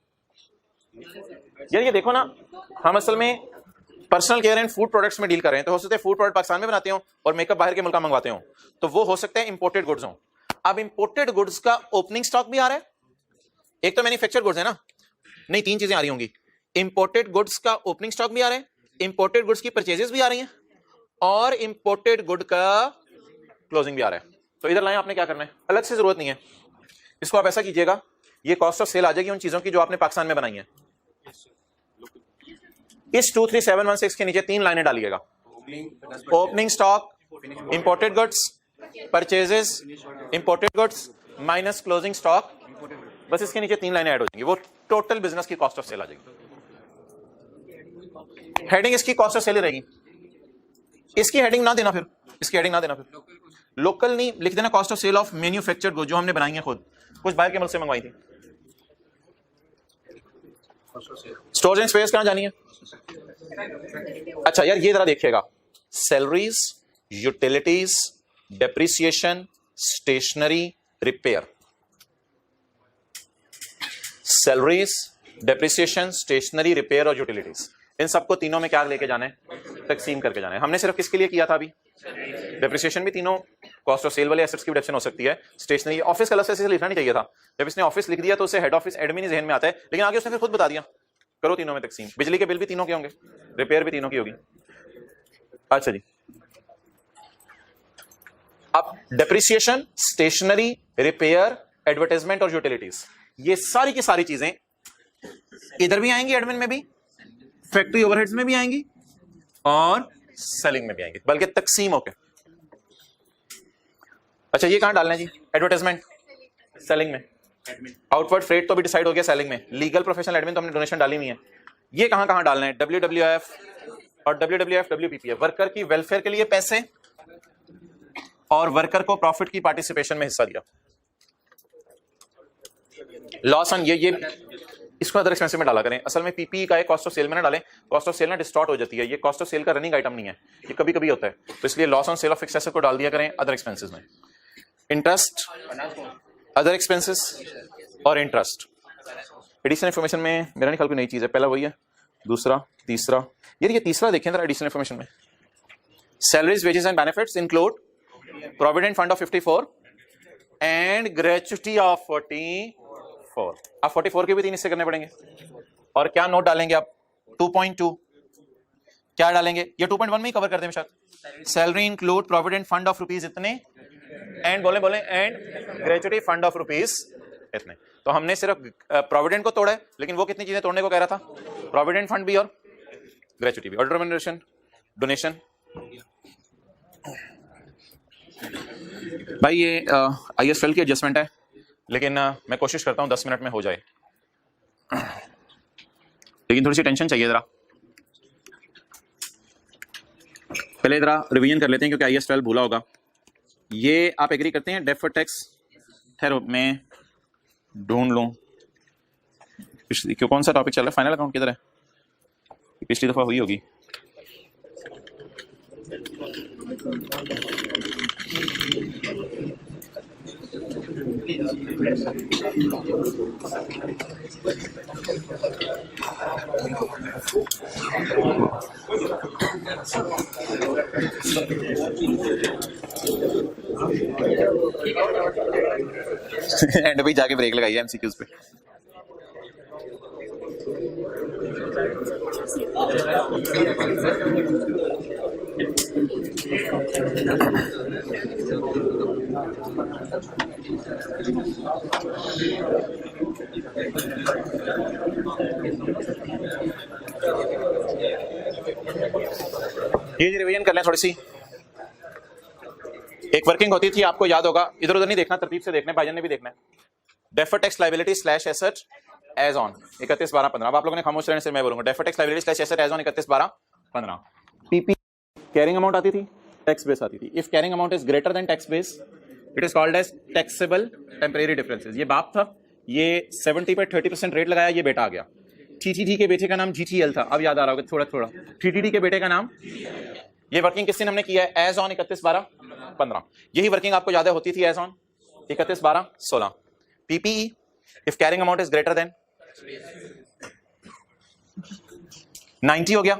यार ये देखो ना, हम असल में personal care and food products में डील कर रहे हैं, तो हो सकता है फूड प्रोडक्ट पाकिस्तान में बनाते हो और मेकअप बाहर के मुल्क मंगवाते हो, तो वो हो सकता है इंपोर्टेड गुड्स हो। अब इंपोर्टेड गुड्स का ओपनिंग स्टॉक भी आ रहा है, एक तो मैन्युफैक्चर्ड गुड्स है ना, नहीं तीन चीजें आ रही होंगी, इंपोर्टेड गुड्स का ओपनिंग स्टॉक भी आ रहा है, इंपोर्टेड गुड्स की परचेजेस भी आ रही हैं, और इंपोर्टेड गुड का क्लोजिंग भी आ रहा है। तो इधर लाएं, आपने क्या करना है, अलग से जरूरत नहीं है, इसको आप ऐसा कीजिएगा, ये कॉस्ट ऑफ सेल आ जाएगी उन चीजों की जो आपने पाकिस्तान में बनाई है। इस 23716 के नीचे तीन लाइनें डालिएगा, opening stock, imported goods, purchases, imported goods minus closing stock, बस इसके नीचे तीन लाइनें ऐड हो जाएंगी, वो टोटल बिजनेस की कॉस्ट ऑफ सेल आ जाएगी। हेडिंग इसकी कॉस्ट ऑफ सेल ही रहेगी, इसकी हेडिंग ना देना, फिर इसकी हेडिंग ना देना, फिर लोकल नहीं लिख देना, cost of sale of manufactured goods जो हमने बनाई है खुद, कुछ बाहर के मुल्क से मंगवाई थी। स्टोरेज एंड स्पेस कहां जानी है? अच्छा यार ये जरा देखिएगा, salaries, utilities, depreciation, stationery, repair. Salaries, depreciation, stationery, repair और यूटिलिटीज, इन सबको तीनों में क्या लेके जाना है, तकसीम करके जाना है। हमने सिर्फ किसके लिए किया था अभी? डेप्रिसिएशन भी तीनों कॉस्ट ऑफ सेल वाले एसेट्स की रिडक्शन हो सकती है, स्टेशनरी, ऑफिस का अलग से लिखना नहीं चाहिए था, जब इसने ऑफिस लिख दिया तो उसे हेड ऑफिस एडमिन जहन में आता है, लेकिन आगे उसने फिर खुद बता दिया करो तीनों में तकसीम। बिजली के बिल भी तीनों के होंगे, रिपेयर भी तीनों की होगी। अच्छा जी, अब डेप्रिसिएशन, स्टेशनरी, रिपेयर, एडवर्टाइजमेंट और यूटिलिटीज, ये सारी की सारी चीजें इधर भी आएंगी, एडमिन में भी, फैक्ट्री ओवरहेड्स में भी आएंगी और सेलिंग में भी आएंगी, बल्कि तकसीम होके। अच्छा ये कहां डालना है जी? एडवर्टाइजमेंट सेलिंग में, आउटवर्ड फ्रेट तो भी डिसाइड हो गया सेलिंग में, लीगल प्रोफेशनल एडमिन तो हमने डोनेशन डाली हुई है। ये कहां कहां डालना है? WWF और WWF WPPF, वर्कर की वेलफेयर के लिए पैसे और वर्कर को प्रॉफिट की पार्टिसिपेशन में हिस्सा दिया। लॉस ऑन ये इसको अदर एक्सपेंसिव में डाला करें, असल में पीपी का कॉस्ट ऑफ सेल में ना डालें, कॉस्ट ऑफ सेल ना डिस्टॉर्ट हो जाती है, ये कॉस्ट ऑफ सेल का रनिंग आइटम नहीं है, ये कभी कभी होता है, तो इसलिए loss on sale of fixed asset को डाल दिया करें अदर एक्सपेंसेस में। इंटरेस्ट, अदर एक्सपेंसेस और इंटरेस्ट। एडिशनल इन्फॉर्मेशन में मेरा नहीं ख्याल कोई नई चीज है, पहला वही है, दूसरा, तीसरा, ये तीसरा देखें जरा एडिशनल इन्फॉर्मेशन में, salaries, wages and benefits include provident fund of 54 and gratuity of 44। आप 44 के भी 3 हिस्से करने पड़ेंगे, और क्या नोट डालेंगे आप? 2.2 क्या डालेंगे? ये 2.1 में ही कवर कर दें शायद। Salary include provident fund of rupees इतने एंड बोले and gratuity fund of rupees इतने। तो हमने सिर्फ प्रोविडेंट को तोड़ा है, लेकिन वो कितनी चीजें तोड़ने को कह रहा था? प्रोविडेंट फंड भी और ग्रेचुटी भी, और डोनेशन भाई ये ISL की एडजस्टमेंट है, लेकिन मैं कोशिश करता हूं 10 मिनट में हो जाए, लेकिन थोड़ी सी टेंशन चाहिए जरा। पहले जरा रिवीजन कर लेते हैं क्योंकि IS12 भूला होगा। ये आप एग्री करते हैं डेफर्ड टैक्स? ठहरो मैं ढूंढ लूं, पिछली क्यों कौन सा टॉपिक चल रहा है? फाइनल अकाउंट किधर है? पिछली दफा हुई होगी। एंड भी जाके ब्रेक लगाइए MCQs पे। ये रिवीजन कर लें थोड़ी सी। एक वर्किंग होती थी, आपको याद होगा, इधर उधर नहीं देखना, तरतीब से देखना है, भाईजान ने भी देखना है। Deferred tax liability slash asset as on 31/12/15। अब आप लोगों ने खामोश रहने से मैं बोलूंगा deferred tax liability slash asset as on 31/12/15। PP carrying amount आती थी, टैक्स बेस आती थी। If carrying amount is greater than tax base it is called as taxable temporary differences. ये बाप था, ये 70 पे 30% रेट लगाया, ये बेटा आ गया। टीटीडी के बेटे का नाम जीटीएल था, अब याद आ रहा होगा थोड़ा थोड़ा। टीटीडी के बेटे का नाम, ये वर्किंग किस दिन हमने किया है? As on 31/12/15। यही वर्किंग आपको याद है होती थी as on 31/12/16। PPE if carrying amount is greater than 90 हो गया,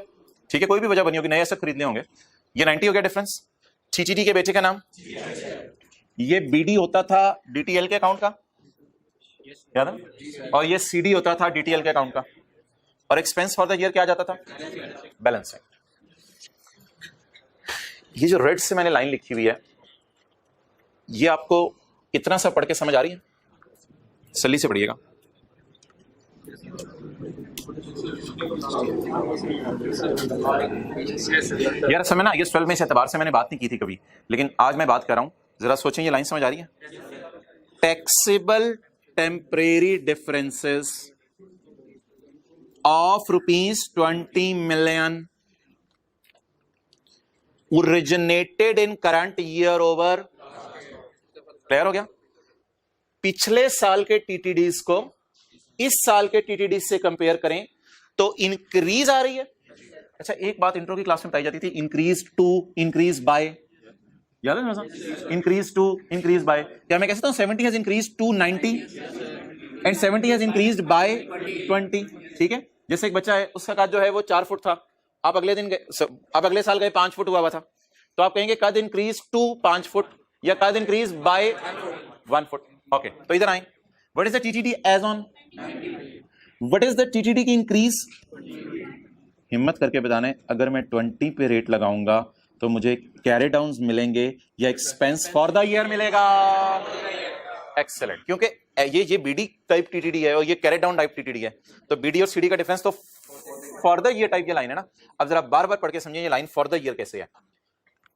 ठीक है, कोई भी वजह बनी होगी, नए सब खरीदने होंगे, ये 90 हो गया डिफरेंस। टीटीडी के बेटे का नाम, ये बीडी होता था डीटीएल के अकाउंट का, याद है, और ये सीडी होता था डीटीएल के अकाउंट का, और एक्सपेंस फॉर द ईयर क्या जाता था? बैलेंस। ये जो रेड से मैंने लाइन लिखी हुई है, ये आपको इतना सा पढ़ के समझ आ रही है? सली से पढ़िएगा। यार असल में ना ये 12 में इस एतबार से मैंने बात नहीं की थी कभी, लेकिन आज मैं बात कर रहा हूं, जरा सोचें, ये लाइन समझ आ रही है? Taxable temporary differences of ₹20 million originated in current year over, clear हो गया? पिछले साल के टीटीडीज को इस साल के टीटीडी से कंपेयर करें तो इंक्रीज आ रही है। अच्छा, एक बात इंट्रो की क्लास में बताई जाती थी, इंक्रीज टू, इंक्रीज बाय, याद है ना? Increase to, increase by. क्या मैं कह सकता हूं 70 has increase to 90 and 70 has increase by 20? ठीक है, जैसे एक बच्चा है, उसका कद जो है वो 4 फुट था, आप अगले दिन आप अगले साल गए 5 फुट हुआ था, तो आप कहेंगे कद इंक्रीज टू 5 फुट या कद इंक्रीज बाय 1 फुट। ओके, तो इधर आए, what is the TTD as on, what is the TTD की इंक्रीज? हिम्मत करके बताना है, अगर मैं 20 पे रेट लगाऊंगा तो मुझे कैरी डाउन्स मिलेंगे या एक्सपेंस फॉर द ईयर मिलेगा? एक्सेलेंट, क्योंकि ये बीडी टाइप टीटीडी है और ये कैरी डाउन टाइप टीटीडी है, तो बीडी और सीडी का डिफरेंस तो फॉर द ईयर टाइप की लाइन है ना। अब जरा बार बार पढ़ के समझिए ये लाइन फॉर द ईयर कैसे है।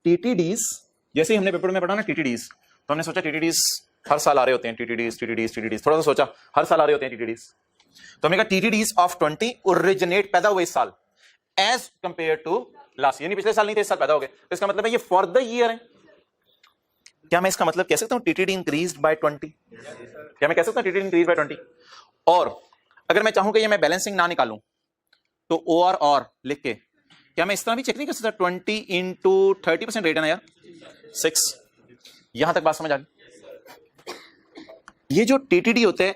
टीटीडीज, जैसे ही हमने पेपर में पढ़ा ना टीटीडीज, तो हमने सोचा टीटीडीज हर साल आ रहे होते हैं, टीटीडीज थोड़ा सा सोचा, हर साल आ रहे होते हैं टीटीडीज, तो हमने कहा टीटीडीज ऑफ 20 ओरिजिनेट, पैदा हुए इस साल, एज कंपेयर टू लास्ट, यानी पिछले साल नहीं थे, इस साल पैदा हो गए, तो इसका मतलब है ये फॉर द ईयर है। क्या मैं इसका मतलब कह सकता हूं टीटीडी इंक्रीज्ड बाय 20? क्या मैं कह सकता हूं टीटीडी इंक्रीज बाय 20? और अगर मैं चाहूं कि ये मैं बैलेंसिंग ना निकालूं तो ओ और लिख के, क्या मैं इस तरह भी चेक नहीं कर सकता? 20 इंटू 30% रेट है ना यार, 6। यहां तक बात समझ आ गई? ये जो टीटीडी होते हैं,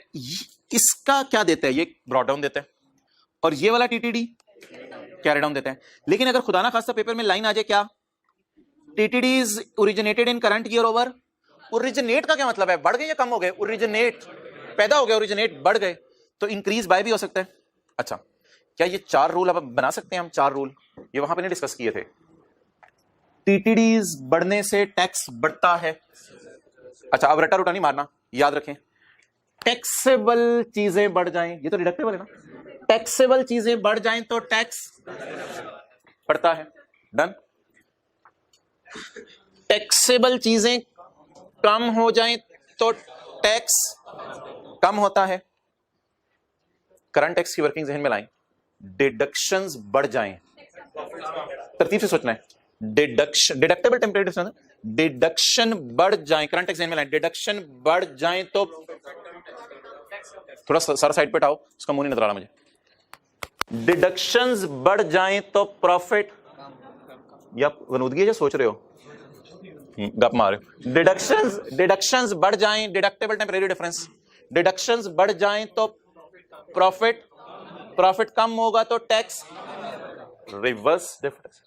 इसका क्या देता है? ये ब्रॉड डाउन देता है, और ये वाला टीटीडी कैरी डाउन देता है। लेकिन अगर खुदा ना खास्ता पेपर में लाइन आ जाए, क्या टीटीडीज originated in current year over, originate का क्या मतलब है? बढ़ गए या कम हो गए? ओरिजिनेट पैदा हो गए, ओरिजिनेट बढ़ गए, तो इंक्रीज बाय भी हो सकता है। अच्छा, क्या ये 4 रूल अब बना सकते हैं हम? 4 रूल ये वहां पे नहीं डिस्कस किए थे। टीटीडीज बढ़ने से टैक्स बढ़ता है। अच्छा, अब रटा रुटा नहीं मारना, याद रखें, टैक्सेबल चीजें बढ़ जाएं, ये तो डिडक्टेबल है ना, टैक्सेबल चीजें बढ़ जाएं तो टैक्स बढ़ता है। डन। टैक्सेबल चीजें कम हो जाएं तो टैक्स कम होता है। करंट टैक्स की वर्किंग जहन में लाएं, डिडक्शंस बढ़ जाएं, तरतीब से सोचना है, डिडक्टेबल टेम्परेरी डिडक्शन बढ़ जाएं, करंट टैक्स जहन में लाएं, डिडक्शन बढ़ जाएं तो, थोड़ा सर साइड पे उठाओ, उसका मुंह नहीं नजर आ रहा मुझे। डिडक्शंस बढ़ जाएं तो प्रॉफिट, या वनूदगी है, सोच रहे हो, गप मारे। डिडक्शंस बढ़ जाएं, डिडक्टेबल टेम्परेरी डिफरेंस, डिडक्शंस बढ़ जाएं तो प्रॉफिट, प्रॉफिट कम होगा तो टैक्स, रिवर्स डिफरेंस।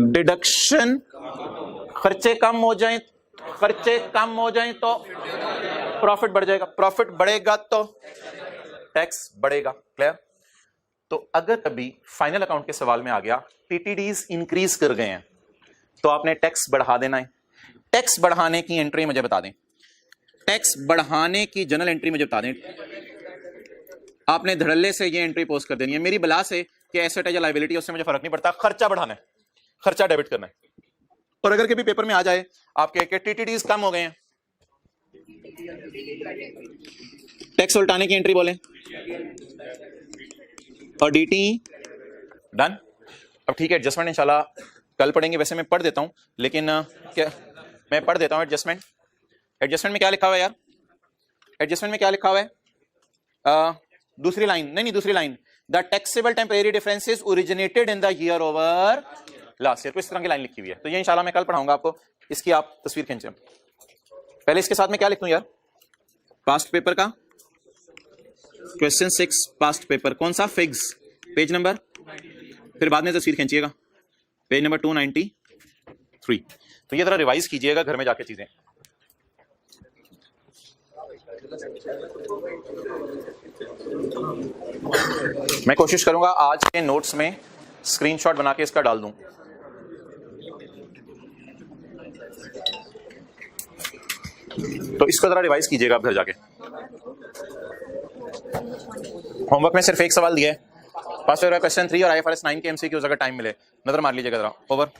डिडक्शन, खर्चे कम हो जाएं, खर्चे कम हो जाएं तो प्रॉफिट बढ़ जाएगा, प्रॉफिट बढ़ेगा तो टैक्स बढ़ेगा। क्लियर? तो अगर कभी फाइनल अकाउंट के सवाल में आ गया टीटीडीज इंक्रीज कर गए हैं तो आपने टैक्स बढ़ा देना है। टैक्स बढ़ाने की एंट्री मुझे बता दें, टैक्स बढ़ाने की जनरल एंट्री मुझे बता दें। आपने धड़ल्ले से ये एंट्री पोस्ट कर देनी है, मेरी बला से कि एसेट है या लायबिलिटी उससे मुझे फर्क नहीं पड़ता, खर्चा बढ़ाना है, खर्चा डेबिट करना है। और अगर कभी पेपर में आ जाए आपके टीटीडीज कम हो गए हैं, टैक्स उल्टाने की एंट्री बोले और डीटी डन। अब ठीक है, एडजस्टमेंट इंशाल्लाह कल पढ़ेंगे, वैसे मैं पढ़ देता हूं, लेकिन क्या मैं पढ़ देता हूं एडजस्टमेंट। एडजस्टमेंट में क्या लिखा हुआ है यार? एडजस्टमेंट में क्या लिखा हुआ है? दूसरी लाइन, नहीं दूसरी line, the taxable temporary differences originated in the year over last year. तो इस तरह की लाइन लिखी हुई है, तो ये इंशाल्लाह मैं कल पढ़ाऊंगा आपको, इसकी आप तस्वीर खींचे। पहले इसके साथ में क्या लिखूं यार? पास्ट पेपर का क्वेश्चन 6 पास्ट पेपर, कौन सा? फिग्स, पेज नंबर, फिर बाद में तस्वीर खींचिएगा, पेज नंबर 293। तो ये जरा रिवाइज कीजिएगा घर में जाके चीजें। मैं कोशिश करूंगा आज के नोट्स में स्क्रीनशॉट बना के इसका डाल दूं। तो इसको जरा रिवाइज कीजिएगा आप घर जाके। होमवर्क में सिर्फ एक सवाल दिया है, पास पेपर क्वेश्चन 3 और IFRS 9 के MCQs अगर टाइम मिले नजर मार लीजिएगा जरा। ओवर।